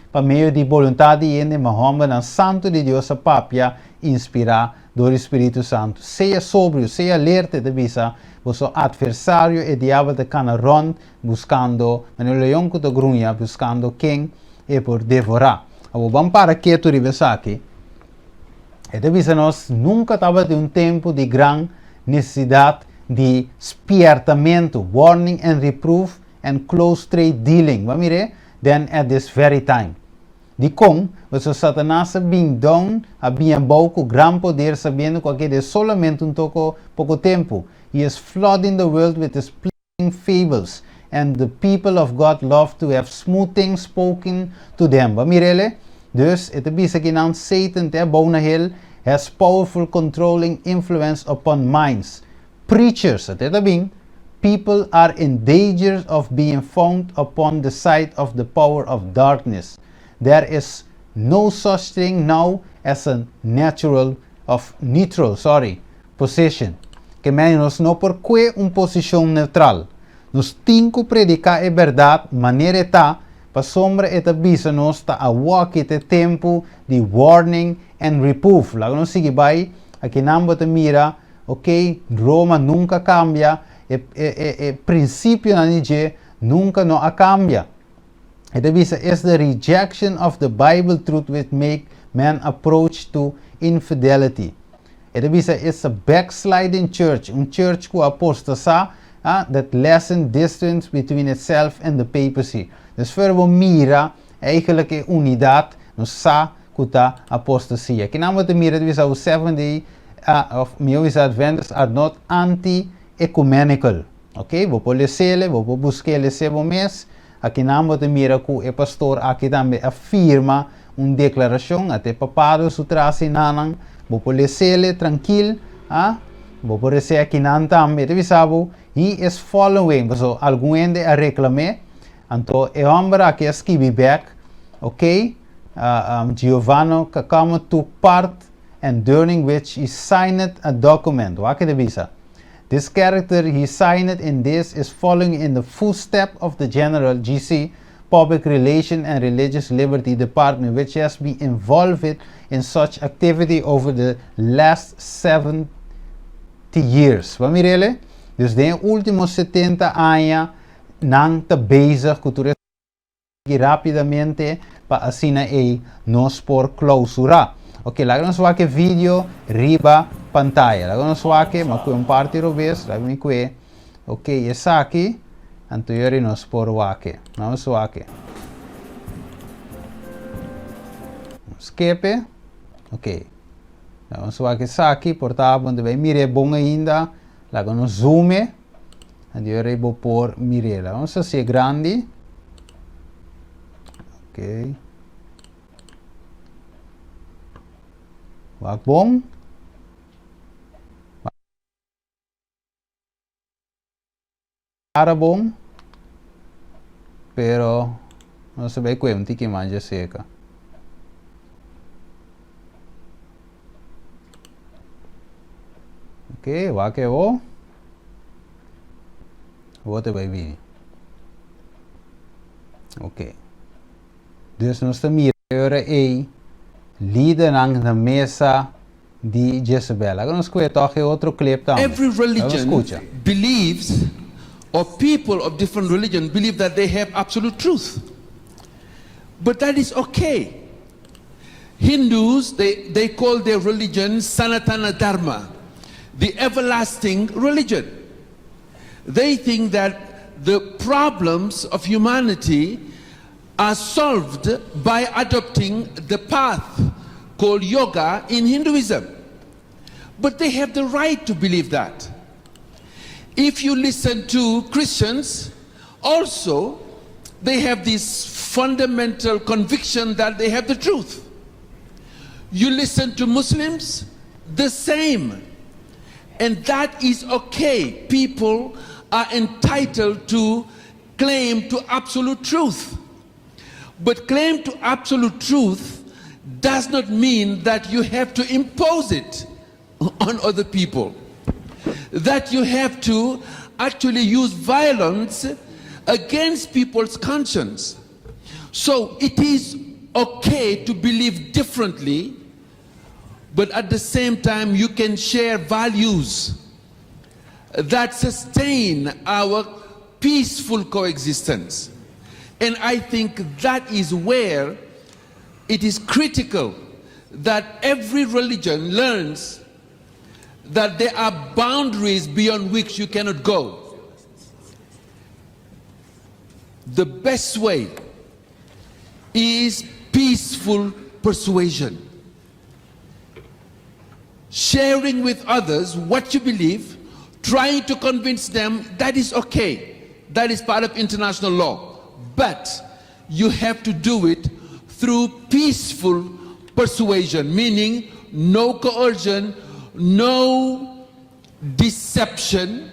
para meio de vontade de Mahomet na santo de Deus a papia inspirar do Espírito Santo. Seja sóbrio, seja alerta de bisa, vosso adversário e diabo de canaron buscando, no leão que te grunha, buscando quem é por devorar. Vamos para que tu rivesa aqui. E de bisa nós nunca estava de tempo de grande necessidade de espiertamento, warning and reproof and close trade dealing. Vamos ver? Then at this very time. De com, você Satanás bem down, bem pouco, grande poder, sabendo que é solamente pouco tempo. He is flooding the world with his pleasing fables, and the people of God love to have smooth things spoken to them. Vamos ver? Dus, het is een Satan, Bonahil, has powerful controlling influence upon minds. Preachers, people are in danger of being found upon the side of the power of darkness. There is no such thing now as a neutral position. Que menos no por que posição neutral. Nos tinco predicar a verdade, maneira está, para sombra e avisa nos ta a walk te tempo de warning and reproof. Lá não sigue vai, aqui não te mira, ok, Roma nunca cambia, princípio na nije nunca não cambia. It is the rejection of the Bible truth which make man approach to infidelity. It is a backsliding church, church who apostasa that lessen distance between itself and the papacy. Dus voor mira eigenlijk unidad no sa kuta apostasia. Kinamo te mira we zou 7 day of Mio's Adventists are not anti-ecumenical. Okay, we polisele, we busquele sebo mes. Aqui não te mira que o pastor aqui também afirma uma declaração até papado su trasi nanang bo polisele tranquilo bo porese aqui não também te bisabo he is following so algum ende a reclame anto e homem aqui esquibi back okay Giovanni Kakamo took part and during which he signed a document wa que te bisa. This character he signed in this is following in the footsteps of the General GC Public Relation and Religious Liberty Department, which has been involved in such activity over the last 70 years. Vamos ver? Dus de últimos 70 anos não está bezig cultura rapidamente para assim nos por clausurar. Ok, lá nós vamos ver vídeo riba pantalla. Lá nós vamos ver, mas com parte robês, lá vamos ver. Ok, essa aqui, anterior nós por aqui. Vamos ver aqui. Escape. Ok. Vamos ver que essa aqui, portável, onde vai mirar bom ainda. Lá nós zoom. Anterior vou por mirar. Vamos ver se é grande. Ok. Wag bom. Para bom. Pero não se vai quanti que manja seca. Ok, wag que vou. Vou te vai vir. Ok. Dus nós estamos aí. Líder na mesa de Jezebel. Agora nós escutamos outro clipe também. Every religion believes, or people of different religion believe that they have absolute truth. But that is okay. Hindus, they call their religion Sanatana Dharma, the everlasting religion. They think that the problems of humanity are solved by adopting the path called yoga in Hinduism. But they have the right to believe that. If you listen to Christians, also, they have this fundamental conviction that they have the truth. You listen to Muslims, the same. And that is okay. People are entitled to claim to absolute truth. But claim to absolute truth does not mean that you have to impose it on other people, that you have to actually use violence against people's conscience. So it is okay to believe differently, but at the same time you can share values that sustain our peaceful coexistence. And I think that is where it is critical that every religion learns that there are boundaries beyond which you cannot go. The best way is peaceful persuasion. Sharing with others what you believe, trying to convince them that is okay. That is part of international law. But you have to do it through peaceful persuasion, meaning no coercion, no deception.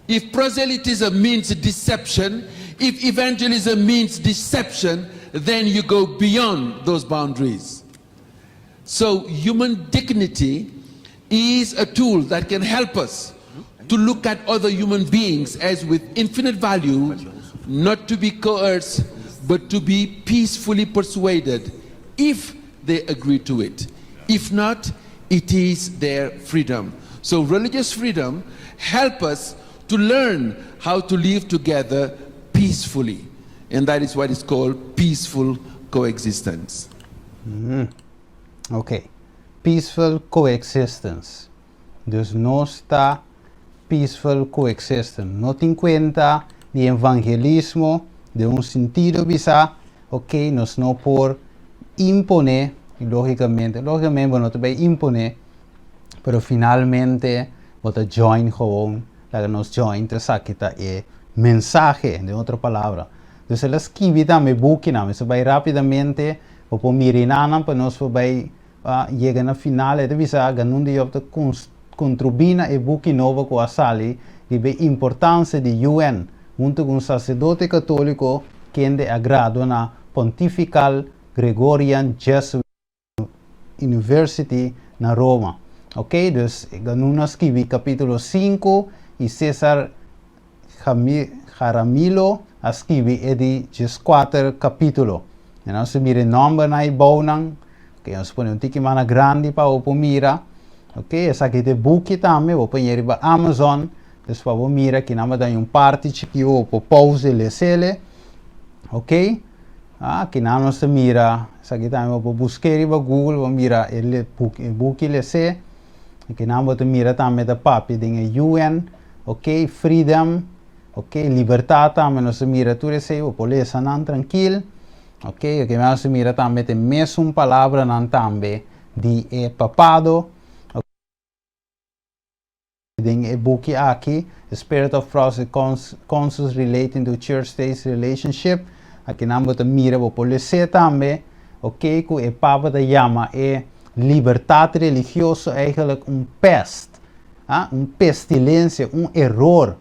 If proselytism means deception, if evangelism means deception, then you go beyond those boundaries. So human dignity is a tool that can help us to look at other human beings as with infinite value, not to be coerced, but to be peacefully persuaded if they agree to it. If not, it is their freedom. So religious freedom helps us to learn how to live together peacefully. And that is what is called peaceful coexistence. Ok. Peaceful coexistence. Dus no está peaceful coexistence. No te cuenta de evangelismo de un sentido bisa, ok, nos no por imponer, y lógicamente bueno, te voy a imponer, pero finalmente vota join gewoon, la que nos join te saquita mensaje, de otra palabra. Entonces la escribita me busca, me se va rápidamente, o por mirinana, pues nos va llegar a final, de visa, ganando yo te contribina e busca nova com a sali, e a importância de UN, junto com o sacerdote católico, que é agrado na Pontifical Gregorian Jesuit University na Roma. Ok, dus ganuna escrevi capítulo 5 e César Jaramillo escrevi de 4 capítulo. E nós se mira nome na ibonang, que nós põe tiki mana grande para o mira. Ok, essa aqui de book também, vou pôr para Amazon. Dus para mira que nós dá parte chiquinho para pause lesele. Ok, que nós se mira, essa aqui também vou buscar para Google, vou mira ele book lese. Que nós vamos mira também da papi de UN, ok, freedom, ok, liberdade também nós mira tudo isso, vou pôr essa não tranquilo. Ok, que nós mira também tem mesmo palavra não também de papado. In a book aqui, The Spirit of Prophecy Concepts Relating to Church-State Relationship. Aqui nós vamos mira, vou pôr esse também, ok, que o Papa da chama liberdade religiosa eigenlijk pest, pestilência, error,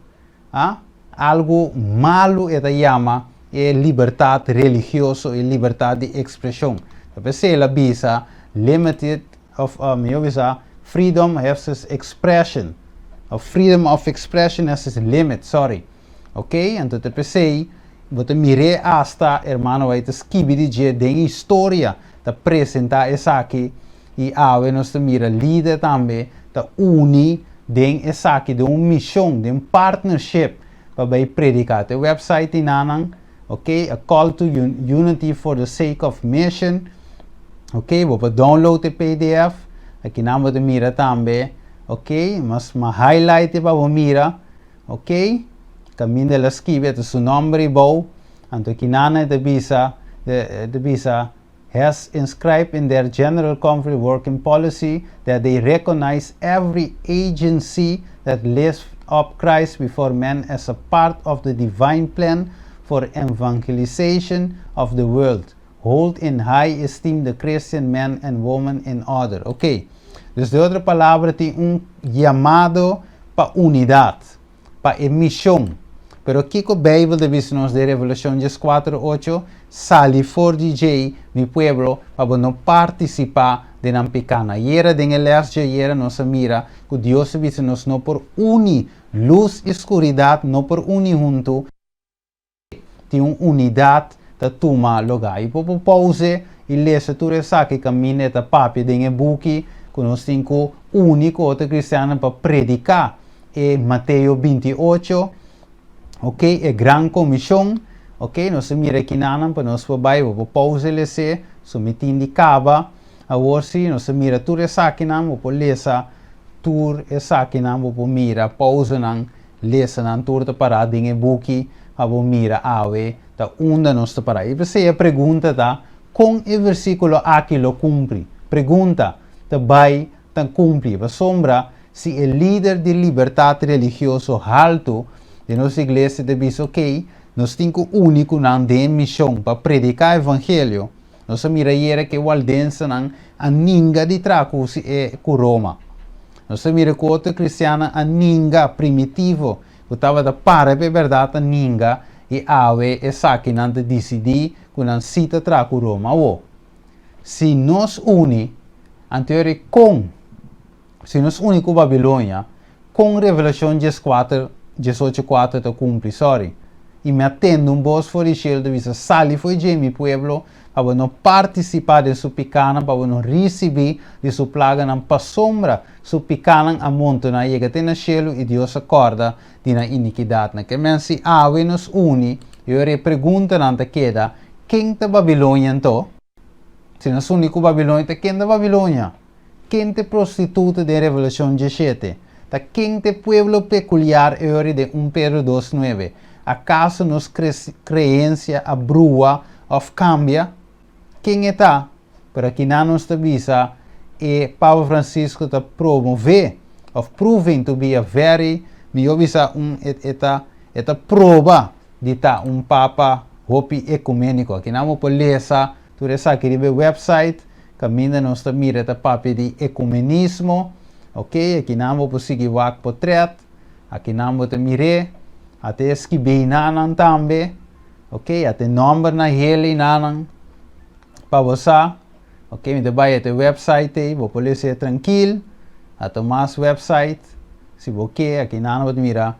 algo malo é da chama liberdade religiosa e liberdade de expressão. Você la bisa limited of freedom has its expression. Freedom of expression has its limit, sorry. Ok? Então te pensei, você mire hasta, hermano, vai te escrever de história, te apresentar essa aqui. E nós mira líder também, te uni de essa aqui, de uma missão, de um partnership, para predicar. O website inanang, ok? A call to unity for the sake of mission. Ok? Vou download o PDF. Aqui nós vamos mira também. Ok, mas highlight para o mira, ok, caminho de la esquiva, de seu nome bom, então aqui nana de visa has inscribed in their General Conference working policy that they recognize every agency that lifts up Christ before men as a part of the divine plan for evangelization of the world. Hold in high esteem the Christian men and women in order. Ok. Dus de outra palavra tem chamado para unidade, para missão, Pero Kiko Bible de Bisnos de Revelación 4:8 sali for DJ mi pueblo para no participar de la picana. Y era de el yera nos mira que Dios Bisnos no por uni luz y oscuridad, no por uni junto, tiene unidad de toma lugar. Y por pause y lese tu resa que camina de papi de el buki con los 5 único otro cristiano para predicar. Mateo 28, ok, gran comisión, ok, nos mira aqui nanan para nos vai o pause lese, somiti indicava, a orsi nos mira tur esaki nam o lesa tur esaki nam o mira pause nan lesa nan tur te para dinge buki a mira awe da onda nos te para. E você a pergunta tá com o versículo aqui lo cumpre. Pergunta te vai tan cumpre, va sombra si el líder de libertad religioso alto de nossa igreja de diz, ok, nós temos único nan de missão para predicar o evangelho. Nós mira era que o aldença nan a ninga de traco se é com Roma. Nós mira que outra cristiana a ninga primitivo, que estava da para a verdade a ninga e ave e saque nan de decidir que nan cita traco Roma. O se nós uni anterior com se nós uni com Babilônia com Revelação 18:4 te cumpre, sorry. E me atendo voz forishel de visa sali foi de mi pueblo para não participar de sua picana, para não receber de sua plaga, não para sombra sua picana a montana e até na cielo e Deus acorda de na iniquidade. Na que mensi ave nos uni, eu re pergunta não te queda, quem te Babilônia então? Se nós uni com Babilônia, te quem te Babilônia? Quem te prostituta de Revelação 17? Ta quem te pueblo peculiar ori de 1 Pedro 2:9. ¿Acaso nos creencia a brua of cambia? Quem está? Para que não nos avisa e Papa Francisco te promove of proving to be a very me avisa eta prova de ta Papa hopi ecumenico. Aqui não por lesa tu resa que ribe website caminha nos ta mira ta papi de ecumenismo. Ok, aqui não vou seguir o portrait, aqui não vou te mirar, até escrever nanan também, ok, até número na hele nanan, para você, ok, me vai até website aí, vou poder ser tranquilo, até mais website, se você quer, aqui não vou te mirar,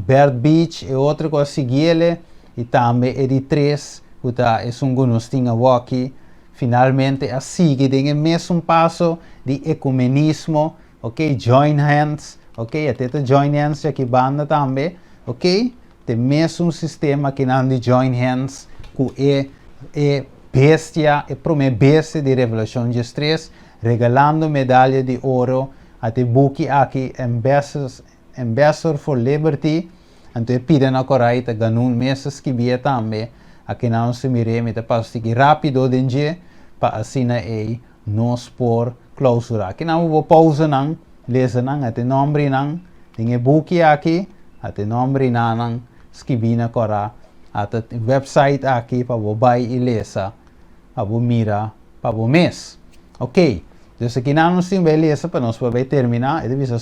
Bird Beach é outra coisa seguir e também é de 3, que é nós temos aqui, finalmente a seguir, tem o mesmo passo de ecumenismo. Ok, join hands, ok, até te join hands aqui banda também, ok, tem mesmo sistema que não de join hands, que é bestia, é prome bestia de Revelação 3, regalando medalha de ouro, até buki aqui, Ambassador for Liberty, então piden a correita, ganun meses que via também, aqui não se mire, me te passo aqui rápido dengue, para assim aí, nos por clausura. Aqui não vou pausa não, lesa não, até nome não, tem buki aqui, até nome não, escrevina cora, até website aqui para vou buy e lesa, para vou mira, para vou mês. Ok, então aqui não nos tem beleza para nós para terminar. Ele diz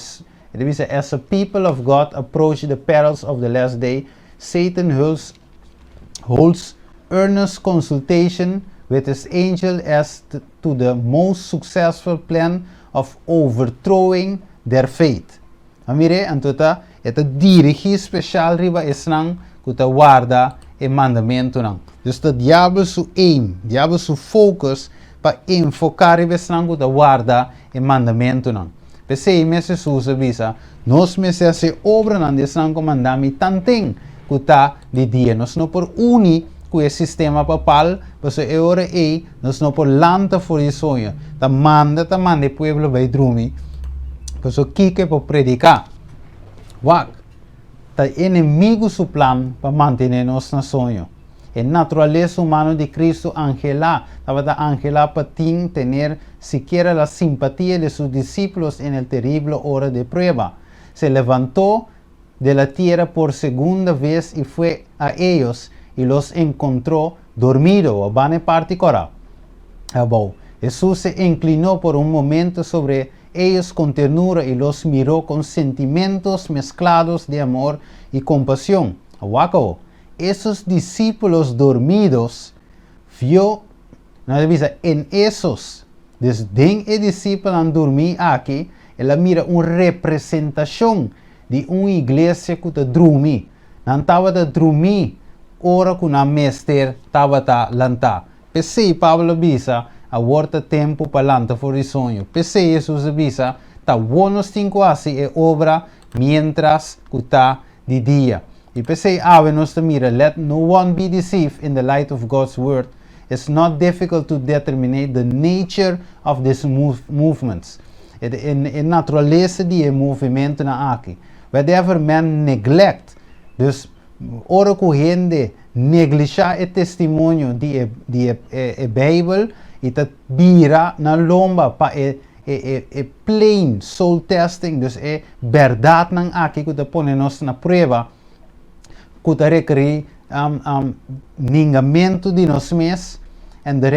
as a people of God approach the perils of the last day, Satan holds earnest consultation with his angel as to the most successful plan of overthrowing their faith. Amire, antota, eta dirigi special riba esnang kuta guarda e mandamento nang. Dus de diabo su aim, diabo su focus pa enfocar riba esnang kuta guarda e mandamento nang. Pese mese susa bisa, nos mese se obra nang desnang comandami tanteng kuta di dia, nos no por uni com o sistema papal, você é hora aí, nós não por lanta for isso sonho, tá manda o povo vai dormir, você que para predicar, wak, tá inimigo su plan para manter nós na sonho, a natureza humana de Cristo angela, estava da angela para tener siquiera la simpatía de sus discípulos en el terrible hora de prueba, se levantó de la tierra por segunda vez y fue a ellos y los encontró dormidos, van a particular. Jesús se inclinó por un momento sobre ellos con ternura y los miró con sentimientos mezclados de amor y compasión. Awako, esos discípulos dormidos, vio, não avisa, en esos, desde el discípulo han dormir aqui, ela mira uma representação de uma igreja que está dormir. Não estava a dormir, ora que na mestre estava a lantar. Pensei, Pablo avisa, a volta tempo para lantar for o sonho. Pensei, Jesus avisa, está buenos 5 assim é obra, mientras que está de dia. E pensei, nós mira, let no one be deceived in the light of God's word. It's not difficult to determine the nature of these movements. In natureza de movimento na aqui. Whatever man neglect, dus ora corrente negligencia o testemunho de Bijbel e te vira na lomba para plain soul testing, dus verdade não aqui que te põe nós na prova, que te requer ningamento de nós mesmos and the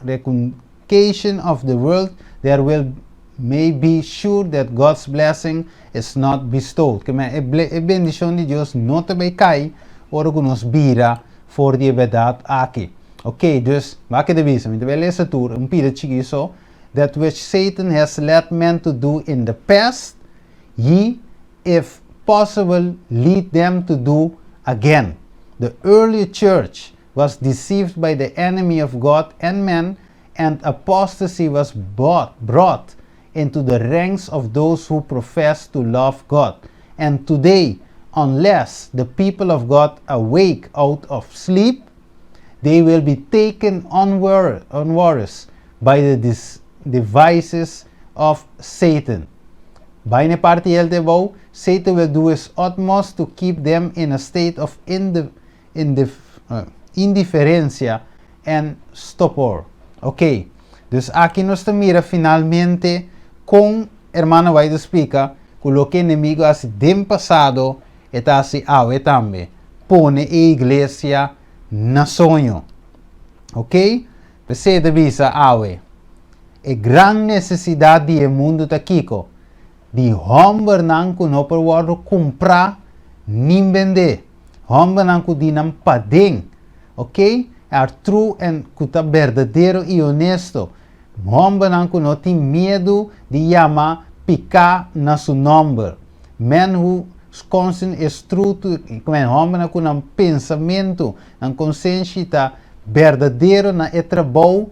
reconciliation of the world. There will may be sure that God's blessing is not bestowed. Que a bendição de Deus não também cai, ora que nos vira for die verdade aqui. Ok, dus, maak je de wijze. Met de lezen toer, een pidetje zo. That which Satan has led men to do in the past, ye, if possible, lead them to do again. The early church was deceived by the enemy of God and man, and apostasy was brought into the ranks of those who profess to love God. And today, unless the people of God awake out of sleep, they will be taken unawares by the devices of Satan. Bijna parte el de bouw, Satan will do his utmost to keep them in a state of indiferencia and stupor. Ok, dus aqui nós mira finalmente com hermano vai explica que o que inimigo assim dem passado está assim ave também pone a igreja na sonho. Ok? Você devisa ave. A grande necessidade do mundo tá kiko de homem não que não pode comprar nem vender. Homem não que de não padem. Ok? É true and que tá verdadeiro e honesto. Homem não que não tem medo de chamar picar na seu nome. Men who conscience is true to, homem não que não pensamento, não consciência verdadeiro na trabalho,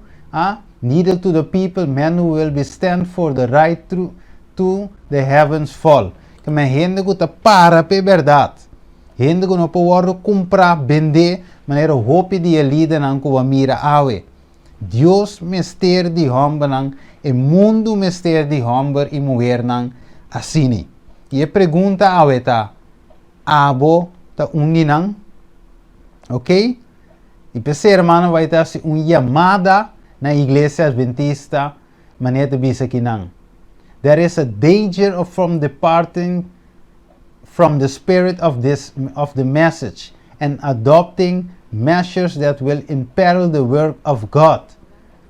needed to the people, men who will be stand for the right to the heavens fall. Que men gente que tá para pe verdade. Gente que não pode comprar, vender, maneira hope de líder não que mira awe. Deus mistério de homem não, e mundo mistério de homem e mulher não assim. E a pergunta awe tá, abo tá não, ok? E para irmão vai ter uma chamada na igreja adventista, maneira de aqui não. There is a danger of from departing from the spirit of the message and adopting measures that will imperil the work of God.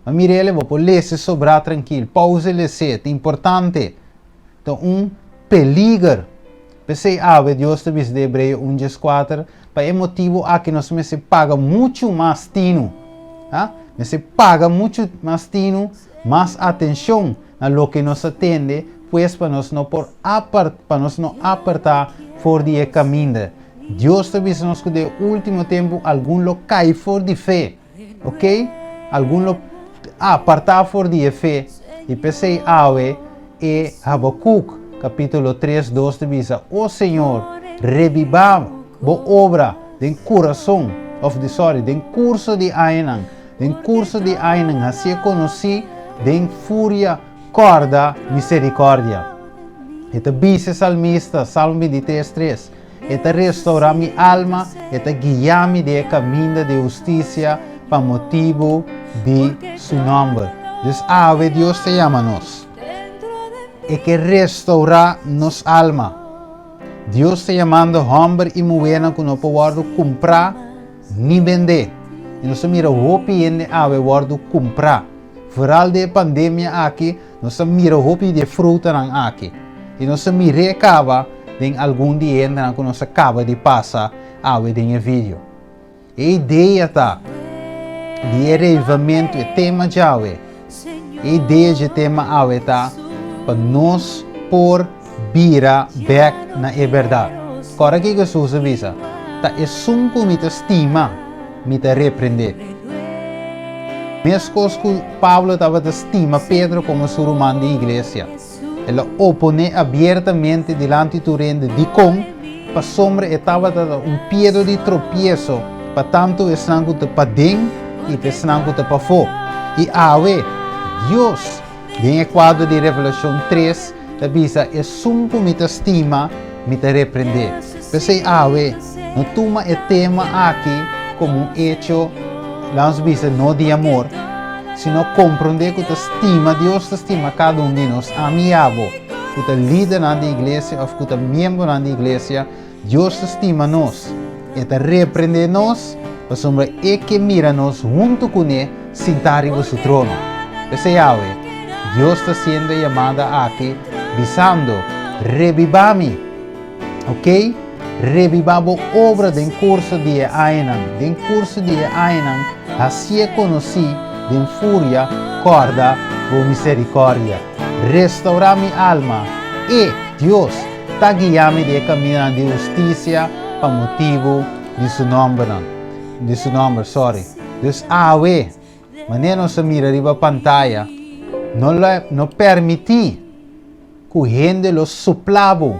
Mas mirele, vou ler se sobrar tranquilo. Pause ler, é importante. Então, peligro. Pensei, Deus te diz de Hebreu 1:4, para o motivo que nós se paga muito mais tino. Se paga muito mais tino, mais atenção a lo que nos atende, pois para nós não apertar for de caminho. Deus te diz nos que de último tempo algum lo cai for de fé, ok? Algum lo apartar for de fé. E pensei, e Habacuc capítulo 3:2 te diz, Senhor, reviva bo obra den coração den curso de Ainan. Den curso de Ainan, assim conheci den fúria corda misericórdia. Eta dice salmista, Salmo 23:3, eta restaura mi alma, eta guia-me de caminho de justiça para motivo de su nome. Dus Deus te chama-nos. E que restaurar nos alma. Deus te chamando homem e mulher que não pode comprar nem vender. E nós mira hope em pode comprar. Vooral de pandemia aqui, nós mira hope de fruta aqui. E nós mira acaba de algum dia que nós acaba de passar awe em vídeo. A ideia tá de revivamento e tema de awe. A ideia de tema awe tá para nós por bira back na verdade. Agora que Jesus avisa, tá é sunco me estima, me repreender. Mesmo que Pablo estava de estima Pedro como seu irmão de igreja. Ele opone abertamente diante do rende de com, para sombra estava piedra de tropieço, para tanto esnango de padem e esnango de pafo. E awe, Deus, em quadro de Revelação 3, avisa é sunco me estima, me repreender. Pensei awe, não toma o tema aqui como um hecho, nós visa não de amor, sino compreender que Deus estima cada um de nós, amiável, que o líder na igreja ou que o membro na igreja, Deus estima nós, e te repreende nós, para sombra e que mira nós junto com ele, sentar em seu trono. Pensei awe, Deus está sendo chamada aqui, visando, revivame, ok? Revivamos obra do curso de Ainan, do curso de Ainan, assim conheci, de fúria, corda ou misericórdia. Restaurar minha alma e Deus está guiando de caminho de justiça para motivo de seu nome, Deus awe, maneira não se mira riba pantalla, não permiti que o gente lo soplavo,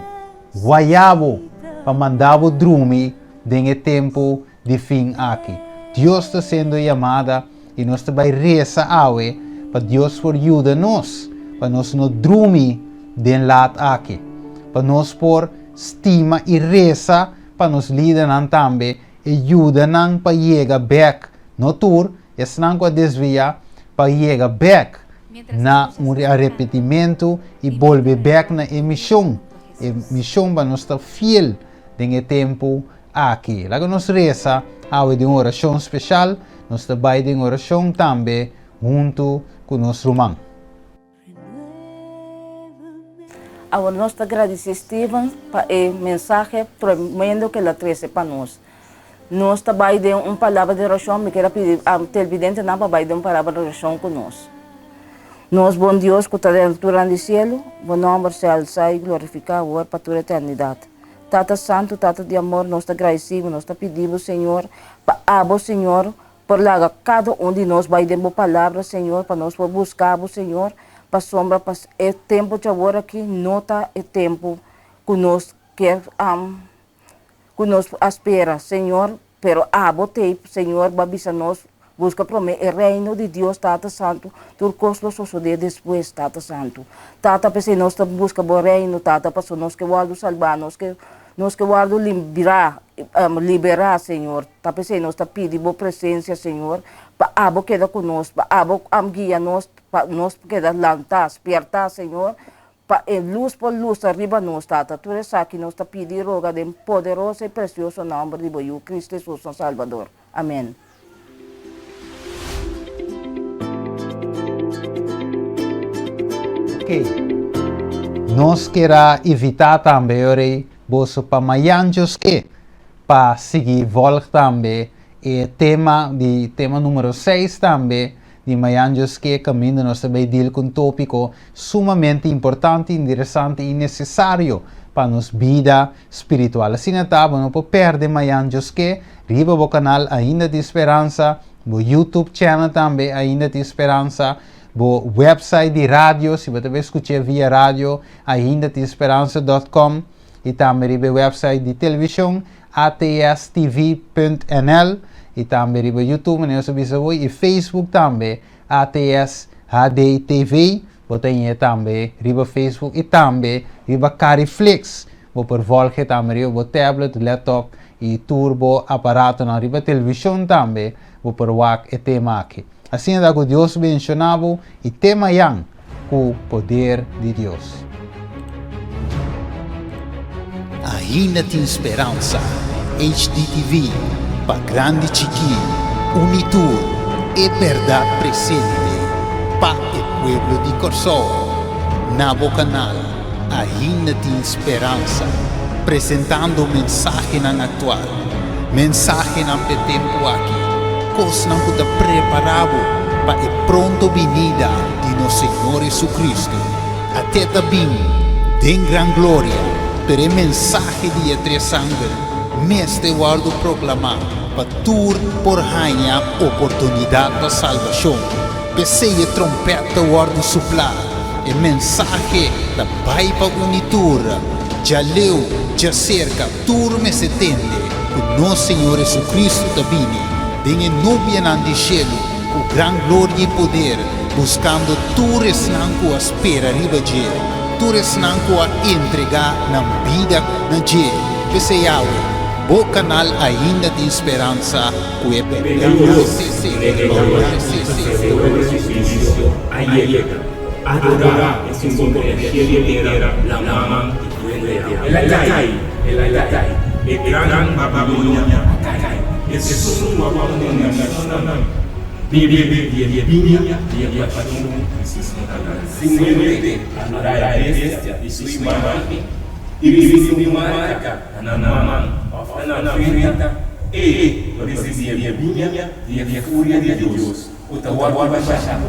guaiavo, para mandar o drume em tempo de fim aqui. Deus está sendo chamada e nós também reza awe para Deus por ajudar-nos, para nós não drume de lado aqui, para nós por estima e reza para nos liderar também e ajudar para chegar back no tour, e não para desviar para chegar back na arrependimento e volver back na emissão. Emissão para nós estar fiel em tempo aqui. Lá que nós reza, awe de uma oração especial, nós também de uma oração também junto com nosso irmão. Agora nós agradecemos Steven para o mensagem tremendo que ele trouxe para nós. Nós também de uma palavra de oração, me quero pedir a televidente não para de uma palavra de oração conosco. Nós, bom Deus, que está dentro do cielo, bom nome se alça e glorificar agora para toda a eternidade. Tata Santo, Tata de amor, nós te agradecemos, nós te pedimos, Senhor, para Senhor, por lá cada um de nós vai dar uma palavra, Senhor, para nós buscar, Senhor, para sombra, para o tempo de agora que não está o tempo que nós quer, que nós espera, Senhor, pero te, Senhor, babisa nós, busca prometer o reino de Deus, Tata Santo, tudo costo suceder depois, Tata Santo. Tata, para nós busca o reino, Tata, para nós que guardo salvar, nós que guardo liberar, Senhor. Tá para nós tá pedir boa presença, Senhor, para abo queda conosco, para abo guia nós, para nós queda lantar, despertar, Senhor, para luz por luz arriba nós, Tata. Tudo isso aqui nós tá pedir roga de poderoso e precioso nome de Cristo Jesus, nosso Salvador. Amém. Nós queremos evitar também bolso para Mayanjos que para seguir volta também e tema número 6 também de Mayanjos que caminho nós também deal com um tópico sumamente importante, interessante e necessário para nossa vida espiritual. Assim não não pode perder Mayanjos que riba o canal Ainda de Esperança, o YouTube channel também Ainda de Esperança, o website de rádio, se você escutar via rádio, aindadeesperança.com e também o website de televisão, atstv.nl e também o YouTube, e Facebook também, ATS HDTV, você tem também o Facebook e também o Cariflix, você por volta também o tablet, laptop e turbo aparato na televisão também, você por WAC e tema aqui. Assim é que Deus mencionava e tema yang com o poder de Deus. Ainda tem esperança. HDTV, para grande chiquinho, Unitur e verdade presente, para o pueblo de Corsó. Nabo canal, Ainda tem esperança, apresentando mensagem atual. Mensaje ng tempo aqui, cos não puta preparado para a pronto venida de nosso Senhor Jesucristo. Até também, tem gran glória, per a mensagem de três sangue, mestre guardo proclamar, para tur por rainha oportunidade para salvação. Pesei trompeta guardo suplar, e mensagem da pai para unitura, já leu, já cerca, turme se tende, o nosso Senhor Jesucristo também, tem nubia de cielo, com gran glória e poder, buscando tures nanco a espera riba de, tures nanco a entregar na vida na de, pesei o canal ainda tem esperança, que é adorar es un poco de tierra, la mama el Atai, el gran Babilonia, es un Babilonia nacional, vive, simplemente adorar a bestia y su imagen, y vivir una marca, na frente, e recibir vinha e a fúria de Deus, o tawar baixa,